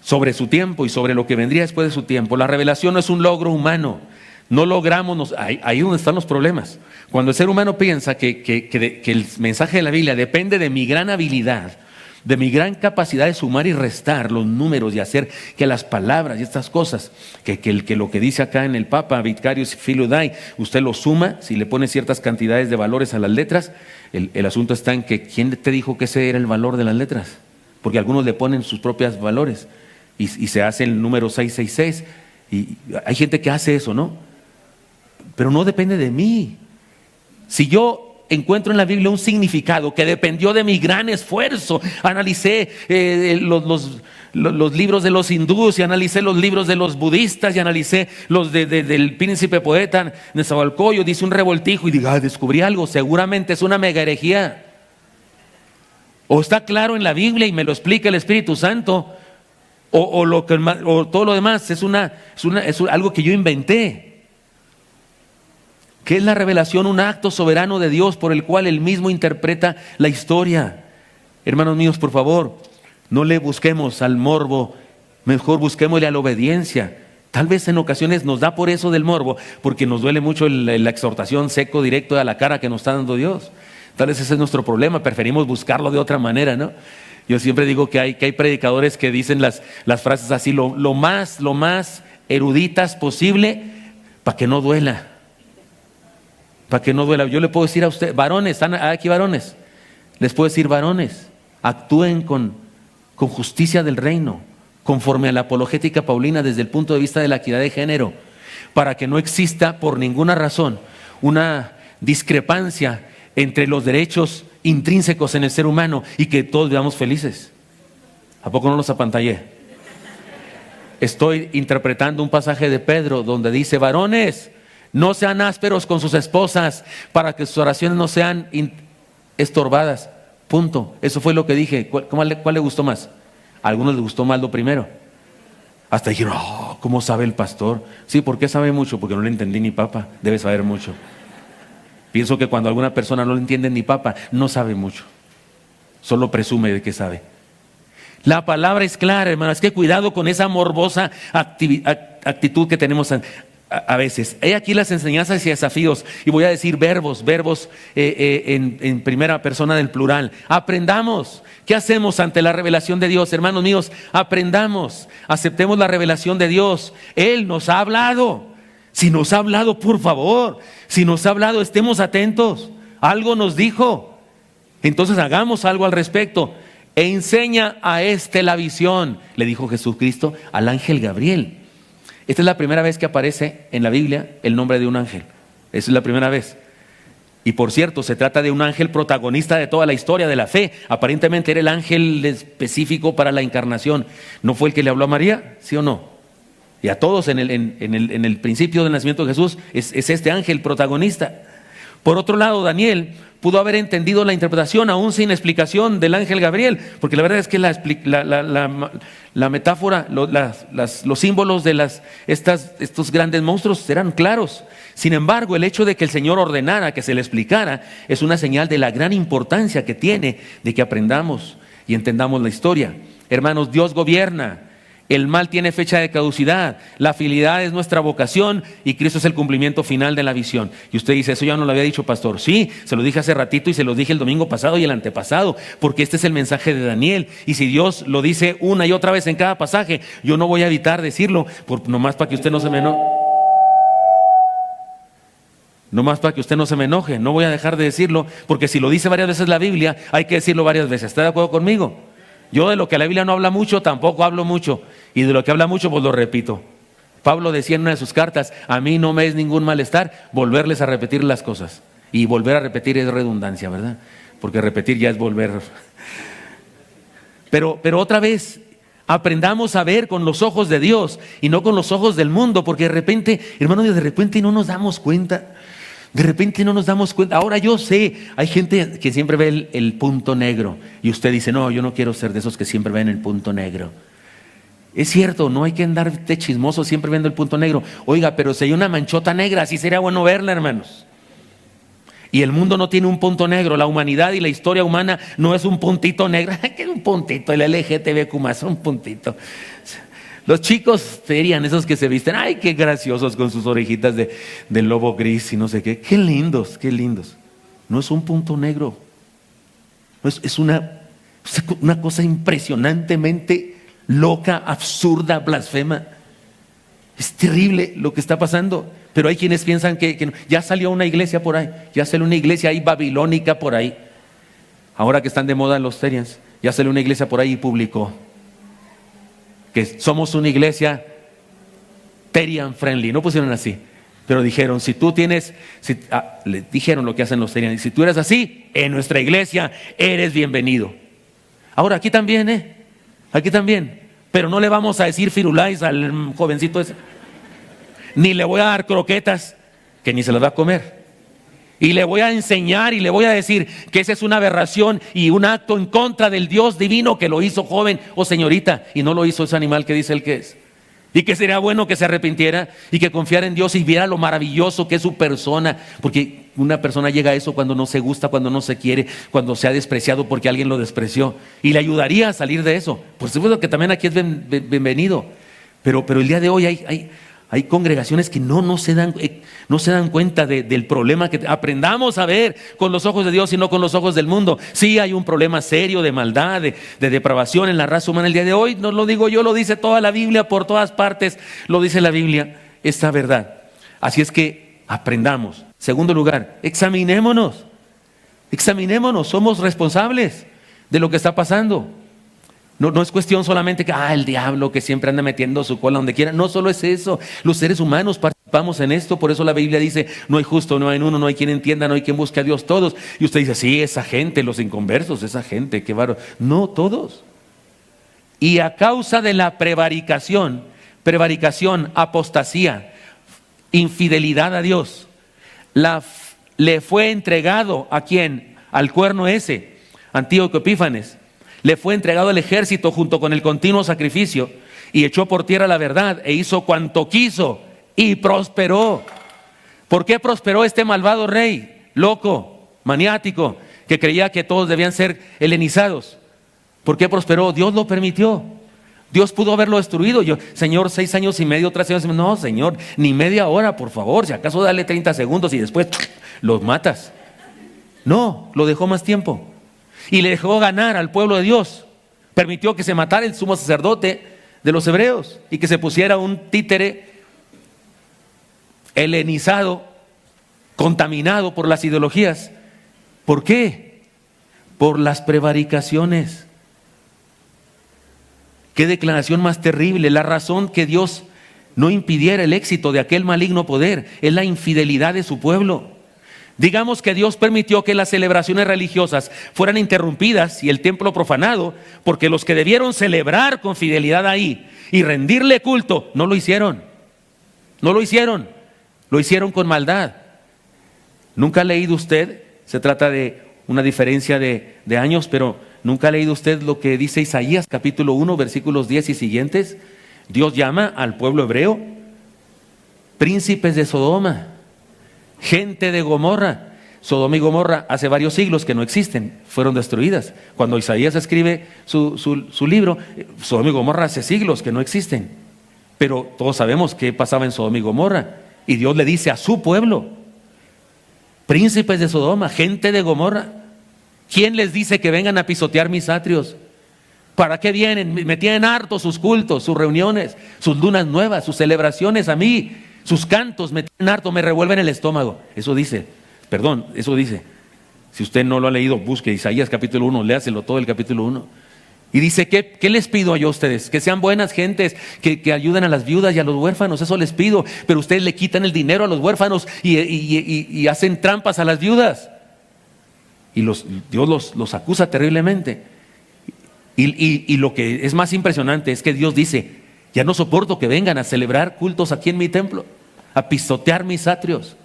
sobre su tiempo y sobre lo que vendría después de su tiempo. La revelación no es un logro humano. No logramos, ahí es donde están los problemas. Cuando el ser humano piensa que el mensaje de la Biblia depende de mi gran habilidad, de mi gran capacidad de sumar y restar los números y hacer que las palabras y estas cosas, que lo que dice acá en el Papa, Vicarius Filii, usted lo suma, si le pone ciertas cantidades de valores a las letras, el asunto está en que ¿quién te dijo que ese era el valor de las letras? Porque algunos le ponen sus propios valores y se hace el número 666 y hay gente que hace eso, ¿no? Pero no depende de mí. Si yo encuentro en la Biblia un significado que dependió de mi gran esfuerzo, analicé los libros de los hindúes y analicé los libros de los budistas y analicé los del príncipe poeta Nezahualcóyotl, hice un revoltijo y digo, descubrí algo, seguramente es una mega herejía. O está claro en la Biblia y me lo explica el Espíritu Santo, o todo lo demás es algo que yo inventé. ¿Qué es la revelación? Un acto soberano de Dios por el cual Él mismo interpreta la historia. Hermanos míos, por favor, no le busquemos al morbo, mejor busquémosle a la obediencia. Tal vez en ocasiones nos da por eso del morbo, porque nos duele mucho la exhortación seco directo a la cara que nos está dando Dios. Tal vez ese es nuestro problema, preferimos buscarlo de otra manera, ¿no? Yo siempre digo que hay predicadores que dicen las frases así, lo más eruditas posible, para que no duela. Para que no duela. Yo le puedo decir a usted, varones, están aquí varones, les puedo decir varones, actúen con justicia del reino, conforme a la apologética paulina desde el punto de vista de la equidad de género, para que no exista por ninguna razón una discrepancia entre los derechos intrínsecos en el ser humano y que todos vivamos felices. ¿A poco no los apantallé? Estoy interpretando un pasaje de Pedro donde dice, varones, no sean ásperos con sus esposas para que sus oraciones no sean estorbadas. Punto. Eso fue lo que dije. ¿Cuál le gustó más? A algunos les gustó más lo primero. Hasta dijeron, ¿cómo sabe el pastor? Sí, ¿por qué sabe mucho? Porque no le entendí ni papa. Debe saber mucho. Pienso que cuando alguna persona no le entiende ni papa, no sabe mucho. Solo presume de que sabe. La palabra es clara, hermano. Es que cuidado con esa morbosa actitud que tenemos a veces. He aquí las enseñanzas y desafíos, y voy a decir verbos en primera persona del plural. Aprendamos. ¿Qué hacemos ante la revelación de Dios? Hermanos míos, aprendamos, aceptemos la revelación de Dios. Él nos ha hablado. Si nos ha hablado, por favor, si nos ha hablado, estemos atentos. Algo nos dijo, entonces hagamos algo al respecto. E enseña a la visión, le dijo Jesucristo al ángel Gabriel. Esta es la primera vez que aparece en la Biblia el nombre de un ángel. Esa es la primera vez. Y por cierto, se trata de un ángel protagonista de toda la historia de la fe. Aparentemente era el ángel específico para la encarnación. ¿No fue el que le habló a María? ¿Sí o no? Y a todos en el principio del nacimiento de Jesús es este ángel protagonista. Por otro lado, Daniel pudo haber entendido la interpretación aún sin explicación del ángel Gabriel, porque la verdad es que la metáfora, los símbolos de estos grandes monstruos eran claros. Sin embargo, el hecho de que el Señor ordenara que se le explicara es una señal de la gran importancia que tiene de que aprendamos y entendamos la historia. Hermanos, Dios gobierna. El mal tiene fecha de caducidad, la fidelidad es nuestra vocación y Cristo es el cumplimiento final de la visión. Y usted dice, eso ya no lo había dicho, pastor. Sí, se lo dije hace ratito y se lo dije el domingo pasado y el antepasado, porque este es el mensaje de Daniel. Y si Dios lo dice una y otra vez en cada pasaje, yo no voy a evitar decirlo, nomás para que usted no se me enoje. Nomás para que usted no se me enoje, no voy a dejar de decirlo, porque si lo dice varias veces la Biblia, hay que decirlo varias veces. ¿Está de acuerdo conmigo? Yo de lo que la Biblia no habla mucho, tampoco hablo mucho. Y de lo que habla mucho, pues lo repito. Pablo decía en una de sus cartas, a mí no me es ningún malestar volverles a repetir las cosas. Y volver a repetir es redundancia, ¿verdad? Porque repetir ya es volver. Pero otra vez, aprendamos a ver con los ojos de Dios y no con los ojos del mundo, porque de repente, hermanos, de repente no nos damos cuenta. De repente no nos damos cuenta. Ahora yo sé, hay gente que siempre ve el punto negro y usted dice, no, yo no quiero ser de esos que siempre ven el punto negro. Es cierto, no hay que andar de chismoso siempre viendo el punto negro. Oiga, pero si hay una manchota negra, así sería bueno verla, hermanos. Y el mundo no tiene un punto negro. La humanidad y la historia humana no es un puntito negro. ¿Qué es un puntito? El LGTBQ+, un puntito. Los chicos serían esos que se visten, ay, qué graciosos con sus orejitas de lobo gris y no sé qué. Qué lindos, qué lindos. No es un punto negro. Es una cosa impresionantemente loca, absurda, blasfema. Es terrible lo que está pasando. Pero hay quienes piensan que ya salió una iglesia por ahí. Ya salió una iglesia ahí babilónica por ahí. Ahora que están de moda los Terians, ya salió una iglesia por ahí y publicó que somos una iglesia Terian friendly. No pusieron así, pero dijeron, le dijeron lo que hacen los Terian. Y si tú eres así, en nuestra iglesia eres bienvenido. Ahora aquí también, aquí también. Pero no le vamos a decir firulais al jovencito ese. Ni le voy a dar croquetas, que ni se las va a comer. Y le voy a enseñar y le voy a decir que esa es una aberración y un acto en contra del Dios divino que lo hizo joven o señorita y no lo hizo ese animal que dice él que es. Y que sería bueno que se arrepintiera y que confiara en Dios y viera lo maravilloso que es su persona. Porque una persona llega a eso cuando no se gusta, cuando no se quiere, cuando se ha despreciado porque alguien lo despreció. Y le ayudaría a salir de eso. Por supuesto que también aquí es bienvenido. Pero el día de hoy hay congregaciones que no se dan cuenta del problema que aprendamos a ver con los ojos de Dios y no con los ojos del mundo. Sí hay un problema serio de maldad, de depravación en la raza humana el día de hoy. No lo digo yo, lo dice toda la Biblia, por todas partes lo dice la Biblia, esta verdad. Así es que aprendamos. Segundo lugar, examinémonos, somos responsables de lo que está pasando. No es cuestión solamente que el diablo que siempre anda metiendo su cola donde quiera. No solo es eso. Los seres humanos participamos en esto. Por eso la Biblia dice, no hay justo, no hay uno, no hay quien entienda, no hay quien busque a Dios, todos. Y usted dice, sí, esa gente, los inconversos, esa gente, qué bárbaro. No, todos. Y a causa de la prevaricación, apostasía, infidelidad a Dios, le fue entregado ¿a quién? Al cuerno ese, Antíoco Epífanes. Le fue entregado el ejército junto con el continuo sacrificio y echó por tierra la verdad e hizo cuanto quiso y prosperó. ¿Por qué prosperó este malvado rey, loco, maniático, que creía que todos debían ser helenizados? ¿Por qué prosperó? Dios lo permitió. Dios pudo haberlo destruido. Señor, 6 años y medio, 3 años y medio. No, Señor, ni media hora, por favor. Si acaso dale 30 segundos y después los matas. No, lo dejó más tiempo. Y le dejó ganar al pueblo de Dios. Permitió que se matara el sumo sacerdote de los hebreos y que se pusiera un títere helenizado, contaminado por las ideologías. ¿Por qué? Por las prevaricaciones. Qué declaración más terrible. La razón que Dios no impidiera el éxito de aquel maligno poder es la infidelidad de su pueblo. Digamos que Dios permitió que las celebraciones religiosas fueran interrumpidas y el templo profanado, porque los que debieron celebrar con fidelidad ahí y rendirle culto, no lo hicieron. No lo hicieron. Lo hicieron con maldad. ¿Nunca ha leído usted? Se trata de una diferencia de años, pero ¿nunca ha leído usted lo que dice Isaías capítulo 1, versículos 10 y siguientes? Dios llama al pueblo hebreo príncipes de Sodoma, gente de Gomorra. Sodoma y Gomorra hace varios siglos que no existen, fueron destruidas. Cuando Isaías escribe su libro, Sodoma y Gomorra hace siglos que no existen. Pero todos sabemos qué pasaba en Sodoma y Gomorra. Y Dios le dice a su pueblo, príncipes de Sodoma, gente de Gomorra, ¿quién les dice que vengan a pisotear mis atrios? ¿Para qué vienen? Me tienen hartos sus cultos, sus reuniones, sus lunas nuevas, sus celebraciones a mí, sus cantos me tienen harto, me revuelven el estómago. Eso dice. Si usted no lo ha leído, busque Isaías capítulo 1, léaselo todo el capítulo 1. Y dice, ¿qué les pido yo a ustedes? Que sean buenas gentes, que ayuden a las viudas y a los huérfanos, eso les pido. Pero ustedes le quitan el dinero a los huérfanos y hacen trampas a las viudas. Y Dios los acusa terriblemente. Y lo que es más impresionante es que Dios dice, ya no soporto que vengan a celebrar cultos aquí en mi templo, a pisotear mis atrios.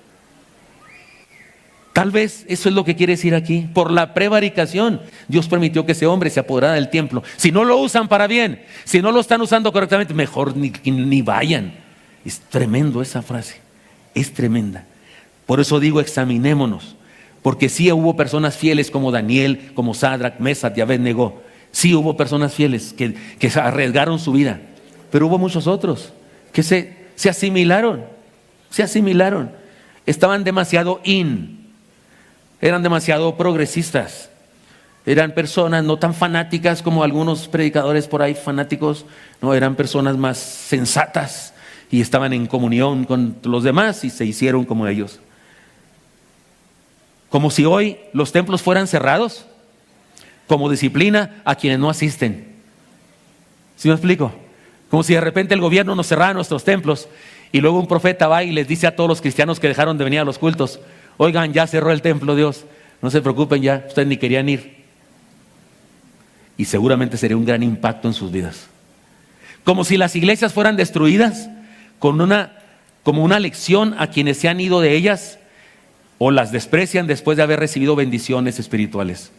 Tal vez eso es lo que quiere decir aquí. Por la prevaricación, Dios permitió que ese hombre se apoderara del templo. Si no lo usan para bien, si no lo están usando correctamente, mejor ni vayan. Es tremendo esa frase, es tremenda. Por eso digo, examinémonos. Porque sí hubo personas fieles como Daniel, como Sadrach, Mesach y Abednego. Sí hubo personas fieles que arriesgaron su vida. Pero hubo muchos otros que se asimilaron. Estaban demasiado eran demasiado progresistas, eran personas no tan fanáticas como algunos predicadores por ahí fanáticos, no, eran personas más sensatas y estaban en comunión con los demás y se hicieron como ellos. Como si hoy los templos fueran cerrados, como disciplina a quienes no asisten. ¿Sí me explico? Como si de repente el gobierno nos cerrara nuestros templos y luego un profeta va y les dice a todos los cristianos que dejaron de venir a los cultos, oigan, ya cerró el templo Dios, no se preocupen ya, ustedes ni querían ir. Y seguramente sería un gran impacto en sus vidas. Como si las iglesias fueran destruidas como una lección a quienes se han ido de ellas o las desprecian después de haber recibido bendiciones espirituales.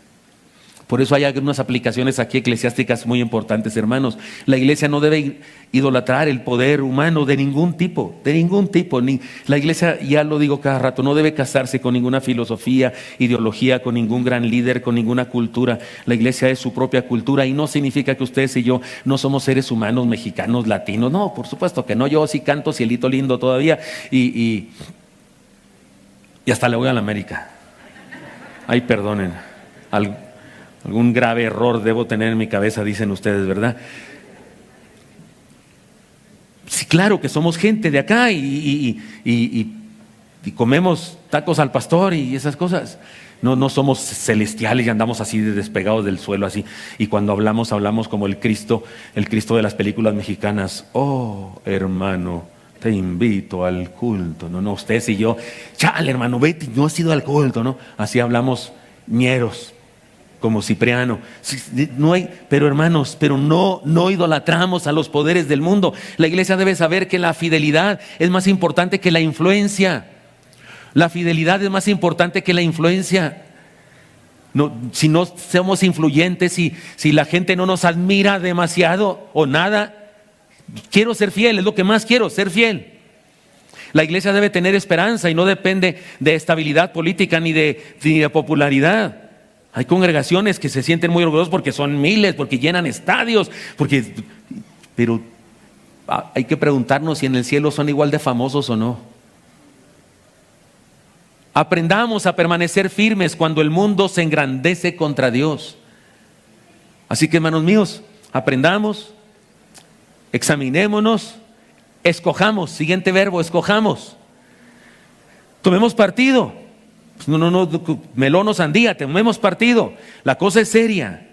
Por eso hay algunas aplicaciones aquí eclesiásticas muy importantes, hermanos. La iglesia no debe idolatrar el poder humano de ningún tipo. La iglesia, ya lo digo cada rato, no debe casarse con ninguna filosofía, ideología, con ningún gran líder, con ninguna cultura. La iglesia es su propia cultura y no significa que ustedes y yo no somos seres humanos, mexicanos, latinos. No, por supuesto que no. Yo sí canto Cielito Lindo todavía y hasta le voy a la América. Ay, perdonen. Algún grave error debo tener en mi cabeza, dicen ustedes, ¿verdad? Sí, claro que somos gente de acá y comemos tacos al pastor y esas cosas. No somos celestiales y andamos así despegados del suelo así. Y cuando hablamos como el Cristo de las películas mexicanas. Oh, hermano, te invito al culto. No, ustedes y yo, chale, hermano, vete, no has ido al culto, ¿no? Así hablamos ñeros, como Cipriano. Pero hermanos, no idolatramos a los poderes del mundo. La iglesia debe saber que la fidelidad es más importante que la influencia. La fidelidad es más importante que la influencia. Si no somos influyentes, si la gente no nos admira demasiado o nada, quiero ser fiel, es lo que más quiero, ser fiel. La iglesia debe tener esperanza y no depende de estabilidad política ni de popularidad. Hay congregaciones que se sienten muy orgullosos porque son miles, porque llenan estadios, pero hay que preguntarnos si en el cielo son igual de famosos o no. Aprendamos a permanecer firmes cuando el mundo se engrandece contra Dios. Así que, hermanos míos, aprendamos, examinémonos, escojamos. Siguiente verbo, escojamos. Tomemos partido. No, melón o sandía, tomemos partido. La cosa es seria.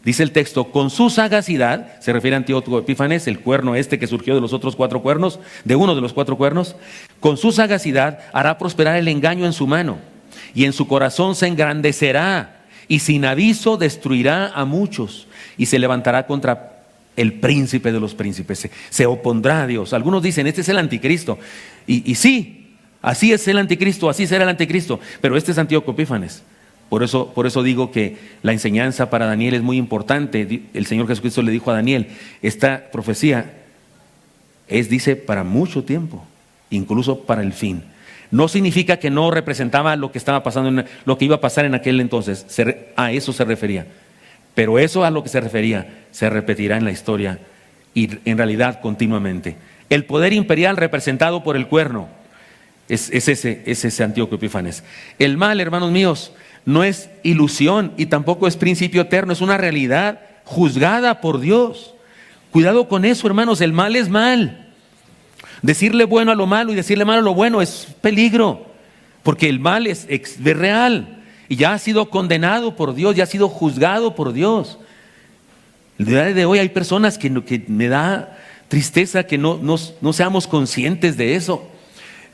Dice el texto, con su sagacidad, se refiere a Antíoco Epífanes, el cuerno que surgió de los otros 4 cuernos, de uno de los 4 cuernos, con su sagacidad hará prosperar el engaño en su mano. y en su corazón se engrandecerá, y sin aviso destruirá a muchos, y se levantará contra el príncipe de los príncipes, se opondrá a Dios. Algunos dicen, este es el anticristo, y sí, así es el anticristo, así será el anticristo, pero este es Antíoco Epífanes. Por eso digo que la enseñanza para Daniel es muy importante. El Señor Jesucristo le dijo a Daniel, esta profecía dice, para mucho tiempo, incluso para el fin. No significa que no representaba lo que estaba pasando, lo que iba a pasar en aquel entonces. A eso se refería. Pero eso a lo que se refería se repetirá en la historia y en realidad continuamente. El poder imperial representado por el cuerno es ese Antíoco Epífanes. El mal, hermanos míos, no es ilusión y tampoco es principio eterno, es una realidad juzgada por Dios. Cuidado con eso, hermanos, el mal es mal. Decirle bueno a lo malo y decirle malo a lo bueno es peligro, porque el mal es real y ya ha sido condenado por Dios, ya ha sido juzgado por Dios. El día de hoy hay personas que me da tristeza que no seamos conscientes de eso.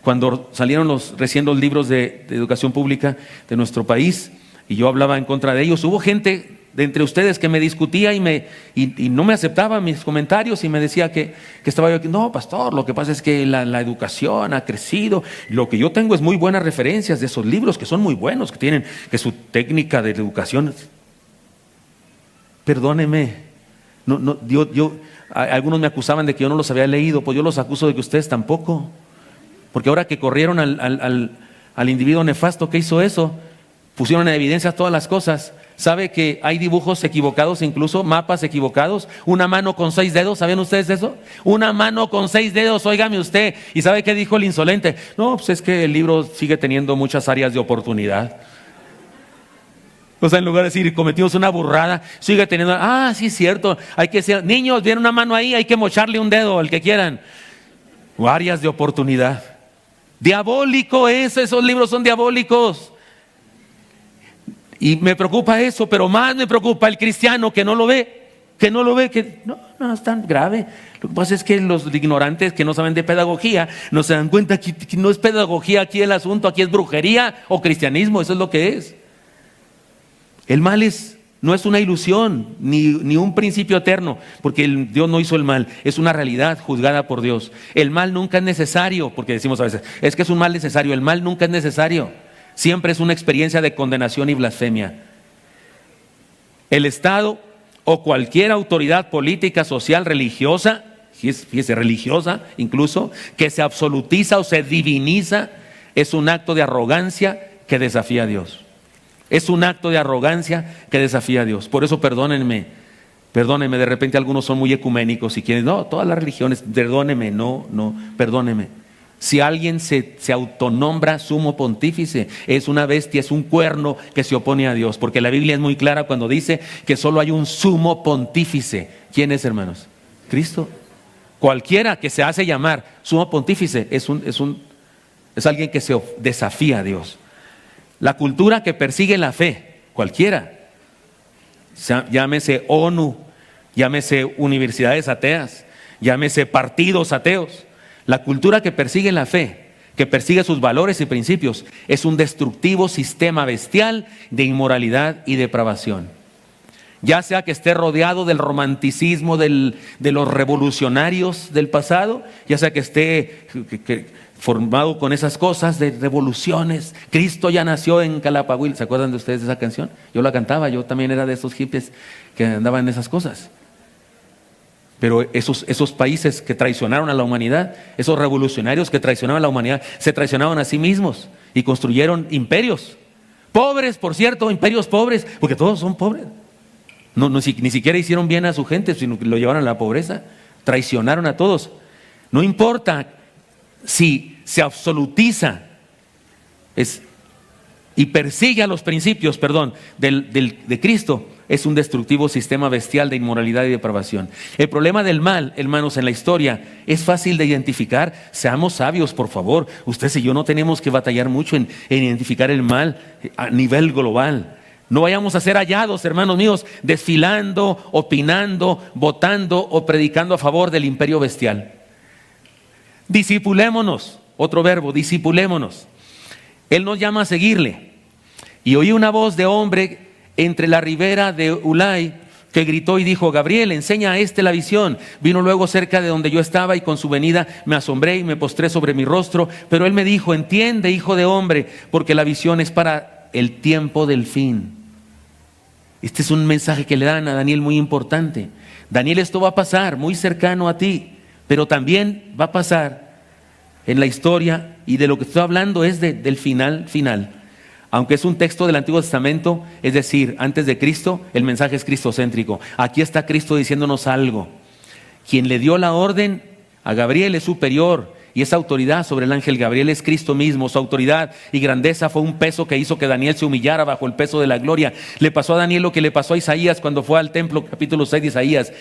Cuando salieron recién los libros de educación pública de nuestro país y yo hablaba en contra de ellos, hubo gente de entre ustedes que me discutía y no me aceptaba mis comentarios y me decía que estaba yo aquí. No, pastor, lo que pasa es que la educación ha crecido. Lo que yo tengo es muy buenas referencias de esos libros que son muy buenos, que tienen que su técnica de educación. Perdóneme, algunos me acusaban de que yo no los había leído, pues yo los acuso de que ustedes tampoco. Porque ahora que corrieron al individuo nefasto que hizo eso, pusieron en evidencia todas las cosas. ¿Sabe que hay dibujos equivocados, incluso mapas equivocados? Una mano con 6 dedos, ¿saben ustedes eso? Una mano con 6 dedos, óigame usted. ¿Y sabe qué dijo el insolente? No, pues es que el libro sigue teniendo muchas áreas de oportunidad. O sea, en lugar de decir, cometimos una burrada, sigue teniendo, sí, es cierto, hay que decir, niños, viene una mano ahí, hay que mocharle un dedo, el que quieran. O áreas de oportunidad. Diabólico esos libros son diabólicos. Y me preocupa eso, pero más me preocupa el cristiano que no lo ve, que no es tan grave. Lo que pasa es que los ignorantes que no saben de pedagogía no se dan cuenta que no es pedagogía aquí el asunto, aquí es brujería o cristianismo, eso es lo que es. El mal no es una ilusión ni un principio eterno, porque Dios no hizo el mal, es una realidad juzgada por Dios. El mal nunca es necesario, porque decimos a veces, es que es un mal necesario, el mal nunca es necesario. Siempre es una experiencia de condenación y blasfemia. El Estado o cualquier autoridad política, social, religiosa, fíjese, religiosa incluso, que se absolutiza o se diviniza, es un acto de arrogancia que desafía a Dios. Es un acto de arrogancia que desafía a Dios. Por eso perdónenme, de repente algunos son muy ecuménicos y quieren, no, todas las religiones, perdóneme. Si alguien se autonombra sumo pontífice, es una bestia, es un cuerno que se opone a Dios, porque la Biblia es muy clara cuando dice que solo hay un sumo pontífice. ¿Quién es, hermanos? Cristo. Cualquiera que se hace llamar sumo pontífice es alguien que se desafía a Dios. La cultura que persigue la fe, cualquiera, llámese ONU, llámese universidades ateas, llámese partidos ateos. La cultura que persigue la fe, que persigue sus valores y principios, es un destructivo sistema bestial de inmoralidad y depravación. Ya sea que esté rodeado del romanticismo de los revolucionarios del pasado, ya sea que esté formado con esas cosas de revoluciones. Cristo ya nació en Calapahuil. ¿Se acuerdan de ustedes de esa canción? Yo la cantaba, yo también era de esos hippies que andaban en esas cosas. Pero esos países que traicionaron a la humanidad, esos revolucionarios que traicionaron a la humanidad, se traicionaron a sí mismos y construyeron imperios. Pobres, por cierto, imperios pobres, porque todos son pobres. Ni siquiera hicieron bien a su gente, sino que lo llevaron a la pobreza. Traicionaron a todos. No importa si se absolutiza y persigue a los principios, de Cristo, es un destructivo sistema bestial de inmoralidad y depravación. El problema del mal, hermanos, en la historia es fácil de identificar. Seamos sabios, por favor. Ustedes y yo no tenemos que batallar mucho en identificar el mal a nivel global. No vayamos a ser hallados, hermanos míos, desfilando, opinando, votando o predicando a favor del imperio bestial. Discipulémonos, otro verbo, discipulémonos. Él nos llama a seguirle. Y oí una voz de hombre entre la ribera de Ulai, que gritó y dijo: Gabriel, enseña a este la visión. Vino luego cerca de donde yo estaba, y con su venida me asombré y me postré sobre mi rostro. Pero él me dijo: entiende, hijo de hombre, porque la visión es para el tiempo del fin. Este es un mensaje que le dan a Daniel muy importante. Daniel, esto va a pasar muy cercano a ti, pero también va a pasar en la historia, y de lo que estoy hablando es del final. Aunque es un texto del Antiguo Testamento, es decir, antes de Cristo, el mensaje es cristocéntrico. Aquí está Cristo diciéndonos algo. Quien le dio la orden a Gabriel es superior, y esa autoridad sobre el ángel Gabriel es Cristo mismo. Su autoridad y grandeza fue un peso que hizo que Daniel se humillara bajo el peso de la gloria. Le pasó a Daniel lo que le pasó a Isaías cuando fue al templo, capítulo 6 de Isaías.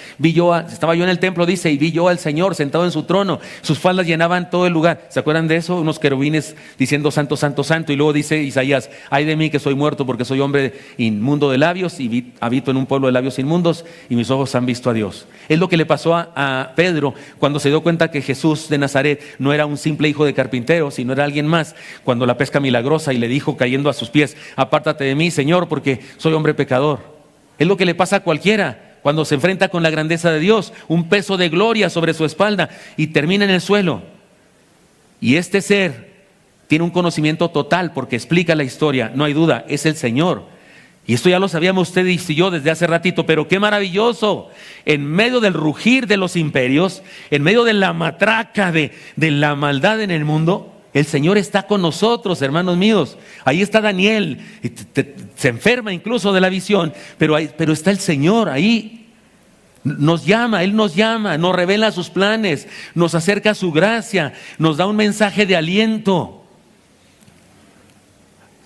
Estaba yo en el templo, dice, y vi yo al Señor sentado en su trono. Sus faldas llenaban todo el lugar. ¿Se acuerdan de eso? Unos querubines diciendo: santo, santo, santo. Y luego dice Isaías: ay de mí que soy muerto, porque soy hombre inmundo de labios y habito en un pueblo de labios inmundos, y mis ojos han visto a Dios. Es lo que le pasó a Pedro cuando se dio cuenta que Jesús de Nazaret no era un simple hijo de carpintero, sino era alguien más, cuando la pesca milagrosa, y le dijo cayendo a sus pies: apártate de mí, Señor, porque soy hombre pecador. Es lo que le pasa a cualquiera cuando se enfrenta con la grandeza de Dios, un peso de gloria sobre su espalda, y termina en el suelo. Y este ser tiene un conocimiento total, porque explica la historia, no hay duda, es el Señor. Y esto ya lo sabíamos usted y yo desde hace ratito, pero qué maravilloso. En medio del rugir de los imperios, en medio de la matraca de la maldad en el mundo, el Señor está con nosotros, hermanos míos. Ahí está Daniel, se enferma incluso de la visión, pero está el Señor ahí. Nos llama, Él nos llama, nos revela sus planes, nos acerca a su gracia, nos da un mensaje de aliento.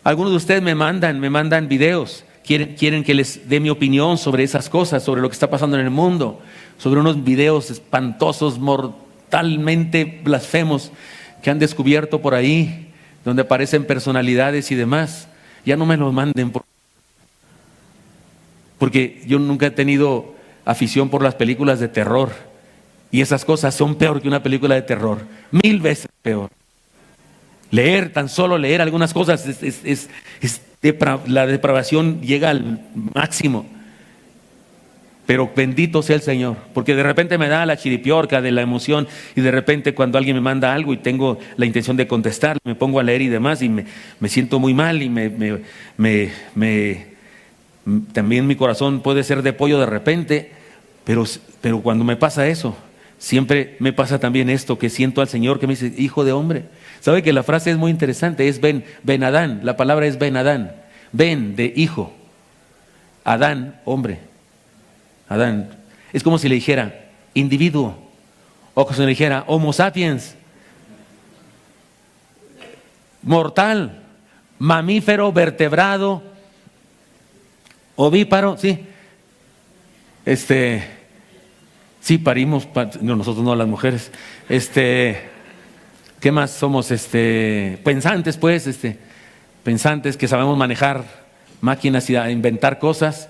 Algunos de ustedes me mandan videos. Quieren que les dé mi opinión sobre esas cosas, sobre lo que está pasando en el mundo, sobre unos videos espantosos, mortalmente blasfemos que han descubierto por ahí, donde aparecen personalidades y demás. Ya no me los manden, porque yo nunca he tenido afición por las películas de terror, y esas cosas son peor que una película de terror, 1000 veces peor. Tan solo leer algunas cosas la depravación llega al máximo. Pero bendito sea el Señor, porque de repente me da la chiripiorca de la emoción, y de repente cuando alguien me manda algo y tengo la intención de contestar, me pongo a leer y demás, y me siento muy mal, y también mi corazón puede ser de pollo de repente, pero cuando me pasa eso, siempre me pasa también esto, que siento al Señor que me dice: hijo de hombre. ¿Sabe que la frase es muy interesante? Es Ben Adán, la palabra es Ben Adán. Ben de hijo, Adán, hombre. Adán. Es como si le dijera individuo, o como si le dijera Homo sapiens, mortal, mamífero, vertebrado, ovíparo, sí. Sí, parimos, no, nosotros no, las mujeres. ¿Qué más somos? Pensantes, pues, pensantes, que sabemos manejar máquinas y inventar cosas.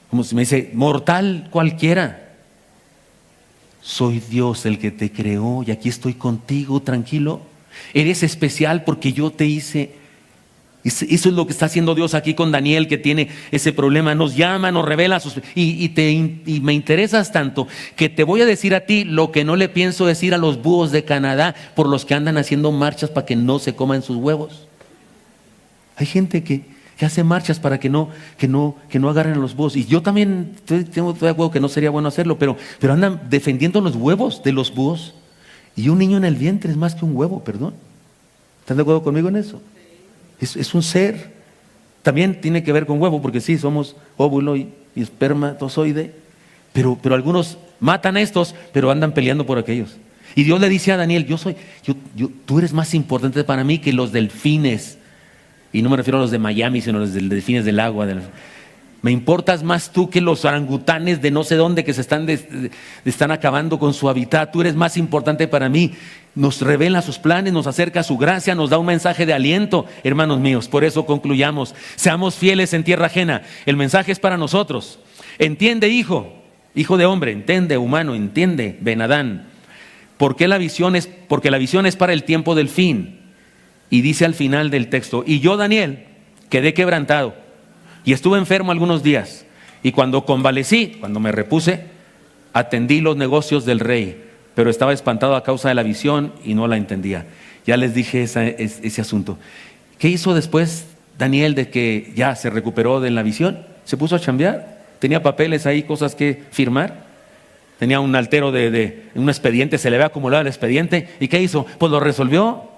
Como si me dice: mortal cualquiera. Soy Dios el que te creó, y aquí estoy contigo, tranquilo. Eres especial porque yo te hice. Eso es lo que está haciendo Dios aquí con Daniel, que tiene ese problema. Nos llama, nos revela y me interesas tanto que te voy a decir a ti lo que no le pienso decir a los búhos de Canadá, por los que andan haciendo marchas para que no se coman sus huevos. Hay gente que hace marchas para que no agarren a los búhos, y yo también tengo de acuerdo que no sería bueno hacerlo, pero andan defendiendo los huevos de los búhos, y un niño en el vientre es más que un huevo, perdón. ¿Están de acuerdo conmigo en eso? Es un ser. También tiene que ver con huevo, porque sí, somos óvulo y espermatozoide, pero algunos matan a estos, pero andan peleando por aquellos. Y Dios le dice a Daniel: tú eres más importante para mí que los delfines. Y no me refiero a los de Miami, sino a los delfines del agua. Me importas más tú que los orangutanes de no sé dónde, que se están acabando con su hábitat. Tú eres más importante para mí. Nos revela sus planes, nos acerca a su gracia, nos da un mensaje de aliento, hermanos míos. Por eso concluyamos: seamos fieles en tierra ajena. El mensaje es para nosotros. Entiende, hijo de hombre, entiende, humano, entiende, Ben Adán. Porque la visión es para el tiempo del fin. Y dice al final del texto: y yo, Daniel, quedé quebrantado y estuve enfermo algunos días. Y cuando convalecí, cuando me repuse, atendí los negocios del rey, pero estaba espantado a causa de la visión y no la entendía. Ya les dije ese asunto. ¿Qué hizo después Daniel de que ya se recuperó de la visión? Se puso a chambear, tenía papeles ahí, cosas que firmar. Tenía un altero de un expediente, se le había acumulado el expediente. ¿Y qué hizo? Pues lo resolvió.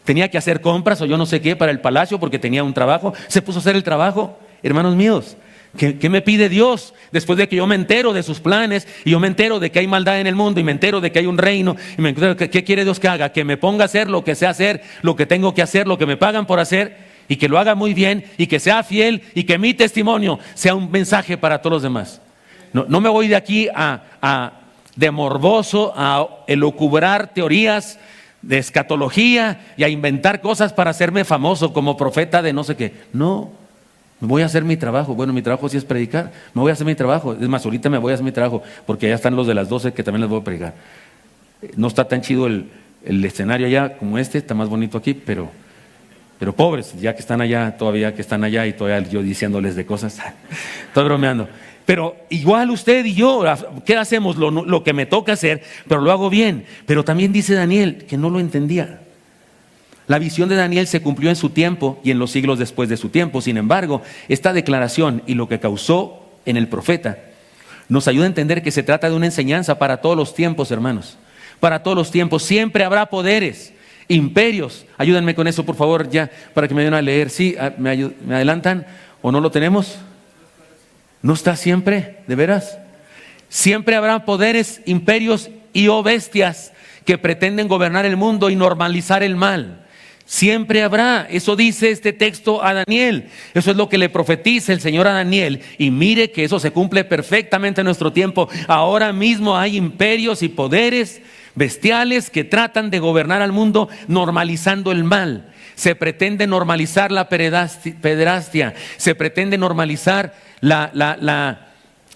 Tenía que hacer compras o yo no sé qué para el palacio porque tenía un trabajo. Se puso a hacer el trabajo. Hermanos míos, ¿qué me pide Dios? Después de que yo me entero de sus planes y yo me entero de que hay maldad en el mundo y me entero de que hay un reino y me entero ¿qué quiere Dios que haga? Que me ponga a hacer lo que sé hacer, lo que tengo que hacer, lo que me pagan por hacer y que lo haga muy bien y que sea fiel y que mi testimonio sea un mensaje para todos los demás. No me voy de aquí de morboso a elucubrar teorías de escatología y a inventar cosas para hacerme famoso como profeta de no sé qué. No, me voy a hacer mi trabajo. Bueno, mi trabajo sí es predicar. Me voy a hacer mi trabajo. Es más, ahorita me voy a hacer mi trabajo porque ya están los de las 12 que también les voy a predicar. No está tan chido el escenario allá como este, está más bonito aquí, pero pobres, ya que están allá, todavía que están allá y todavía yo diciéndoles de cosas. Estoy bromeando. Pero igual usted y yo, ¿qué hacemos? Lo que me toca hacer, pero lo hago bien. Pero también dice Daniel que no lo entendía. La visión de Daniel se cumplió en su tiempo y en los siglos después de su tiempo. Sin embargo, esta declaración y lo que causó en el profeta nos ayuda a entender que se trata de una enseñanza para todos los tiempos, hermanos. Para todos los tiempos. Siempre habrá poderes, imperios. Ayúdenme con eso, por favor, ya, para que me ayuden a leer. ¿Sí? ¿Me adelantan o no lo tenemos? ¿No está siempre? ¿De veras? Siempre habrá poderes, imperios y o bestias que pretenden gobernar el mundo y normalizar el mal. Siempre habrá. Eso dice este texto a Daniel. Eso es lo que le profetiza el Señor a Daniel. Y mire que eso se cumple perfectamente en nuestro tiempo. Ahora mismo hay imperios y poderes bestiales que tratan de gobernar al mundo normalizando el mal. Se pretende normalizar la pederastia. Se pretende normalizar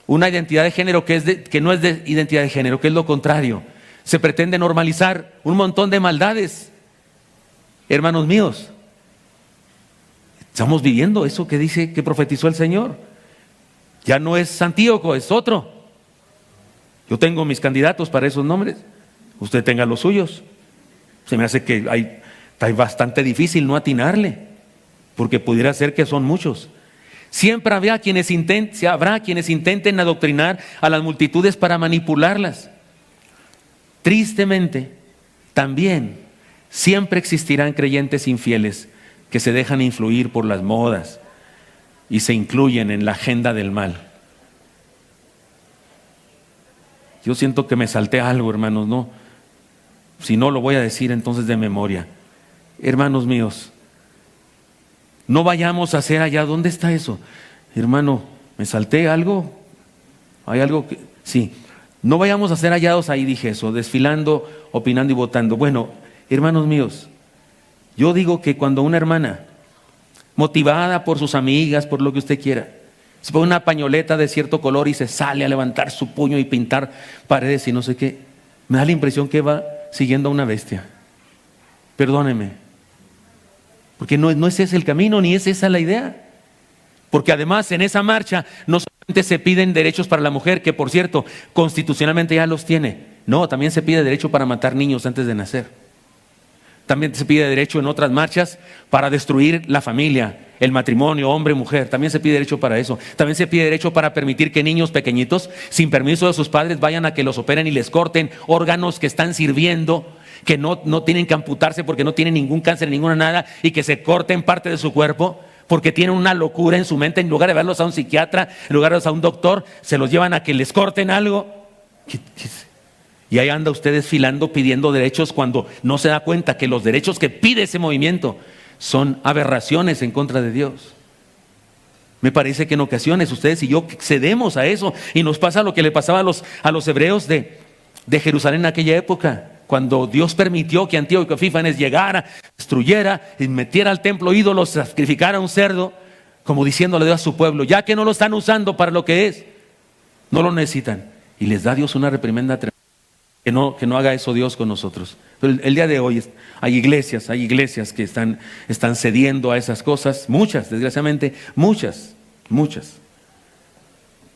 una identidad de género que no es de identidad de género, que es lo contrario. Se pretende normalizar un montón de maldades. Hermanos míos, estamos viviendo eso que dice, que profetizó el Señor. Ya no es Antíoco, es otro. Yo tengo mis candidatos para esos nombres. Usted tenga los suyos. Se me hace que está bastante difícil no atinarle, porque pudiera ser que son muchos. Siempre habrá quienes intenten adoctrinar a las multitudes para manipularlas. Tristemente, también siempre existirán creyentes infieles que se dejan influir por las modas y se incluyen en la agenda del mal. Yo siento que me salté algo, hermanos, no. Si no, lo voy a decir entonces de memoria. Hermanos míos, no vayamos a hacer allá. ¿Dónde está eso? Hermano, ¿me salté algo? ¿Hay algo que...? Sí. No vayamos a ser hallados ahí, dije eso, desfilando, opinando y votando. Bueno, hermanos míos, yo digo que cuando una hermana, motivada por sus amigas, por lo que usted quiera, se pone una pañoleta de cierto color y se sale a levantar su puño y pintar paredes y no sé qué, me da la impresión que va siguiendo a una bestia. Perdóneme. Porque no es ese el camino, ni es esa la idea. Porque además en esa marcha no solamente se piden derechos para la mujer, que por cierto, constitucionalmente ya los tiene. No, también se pide derecho para matar niños antes de nacer. También se pide derecho en otras marchas para destruir la familia, el matrimonio, hombre, mujer. También se pide derecho para eso. También se pide derecho para permitir que niños pequeñitos, sin permiso de sus padres, vayan a que los operen y les corten órganos que están sirviendo, que no tienen que amputarse porque no tienen ningún cáncer, ninguna nada, y que se corten parte de su cuerpo porque tienen una locura en su mente. En lugar de verlos a un psiquiatra, en lugar de verlos a un doctor, se los llevan a que les corten algo. Y ahí anda usted desfilando pidiendo derechos cuando no se da cuenta que los derechos que pide ese movimiento son aberraciones en contra de Dios. Me parece que en ocasiones ustedes y yo cedemos a eso y nos pasa lo que le pasaba a los hebreos de Jerusalén en aquella época, cuando Dios permitió que Antíoco Epífanes llegara, destruyera y metiera al templo ídolos, sacrificara un cerdo, como diciéndole a su pueblo, ya que no lo están usando para lo que es, no lo necesitan. Y les da Dios una reprimenda tremenda. Que no haga eso Dios con nosotros. Pero el día de hoy hay iglesias que están cediendo a esas cosas, muchas, desgraciadamente, muchas.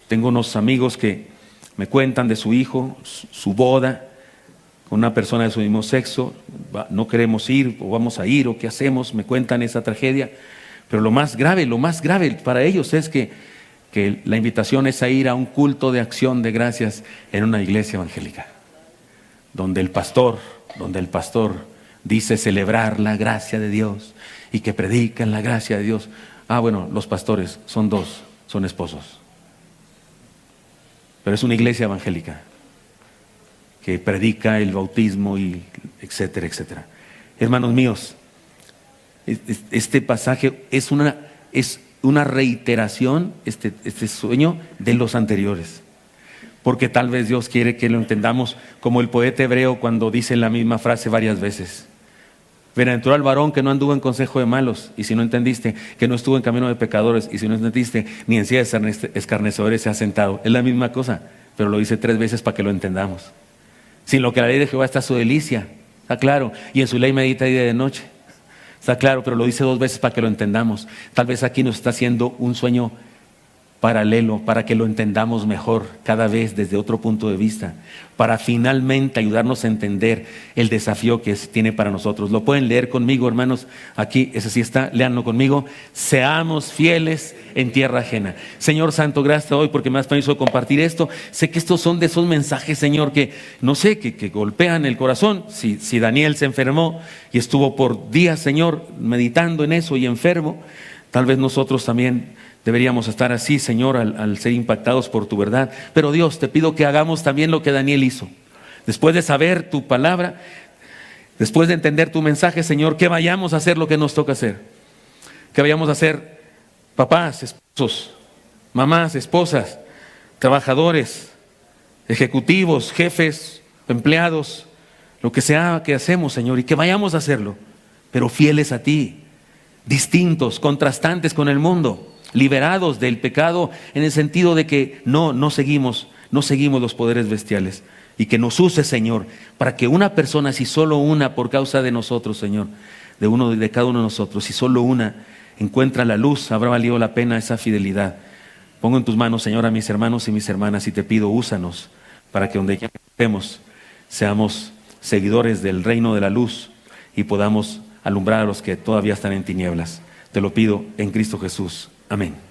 Tengo unos amigos que me cuentan de su hijo, su boda, con una persona de su mismo sexo, no queremos ir, o vamos a ir, o qué hacemos, me cuentan esa tragedia. Pero lo más grave para ellos es que la invitación es a ir a un culto de acción de gracias en una iglesia evangélica, donde el pastor dice celebrar la gracia de Dios y que predican la gracia de Dios. Bueno, los pastores son dos, son esposos. Pero es una iglesia evangélica que predica el bautismo y etcétera, etcétera. Hermanos míos, este pasaje es una reiteración, este sueño de los anteriores. Porque tal vez Dios quiere que lo entendamos como el poeta hebreo cuando dice la misma frase varias veces. Bienaventurado el varón que no anduvo en consejo de malos, y si no entendiste, que no estuvo en camino de pecadores, y si no entendiste, ni en silla de escarnecedores se ha sentado. Es la misma cosa, pero lo dice 3 veces para que lo entendamos. Sin lo que la ley de Jehová está su delicia, está claro, y en su ley medita día y de noche. Está claro, pero lo dice 2 veces para que lo entendamos. Tal vez aquí nos está haciendo un sueño paralelo para que lo entendamos mejor cada vez desde otro punto de vista, para finalmente ayudarnos a entender el desafío que tiene para nosotros. Lo pueden leer conmigo, hermanos, aquí, ese sí está, léanlo conmigo. Seamos fieles en tierra ajena. Señor Santo, gracias hoy porque me has permitido de compartir esto. Sé que estos son de esos mensajes, Señor, que no sé, que golpean el corazón. Si Daniel se enfermó y estuvo por días, Señor, meditando en eso y enfermo, tal vez nosotros también deberíamos estar así, Señor, al ser impactados por tu verdad. Pero Dios, te pido que hagamos también lo que Daniel hizo. Después de saber tu palabra, después de entender tu mensaje, Señor, que vayamos a hacer lo que nos toca hacer. Que vayamos a ser papás, esposos, mamás, esposas, trabajadores, ejecutivos, jefes, empleados, lo que sea que hacemos, Señor, y que vayamos a hacerlo, pero fieles a ti, distintos, contrastantes con el mundo, liberados del pecado en el sentido de que no seguimos los poderes bestiales, y que nos use, Señor, para que una persona, si solo una por causa de nosotros, Señor, de cada uno de nosotros, si solo una encuentra la luz, habrá valido la pena esa fidelidad. Pongo en tus manos, Señor, a mis hermanos y mis hermanas, y te pido, úsanos para que donde ya estemos seamos seguidores del reino de la luz y podamos alumbrar a los que todavía están en tinieblas. Te lo pido en Cristo Jesús. Amén.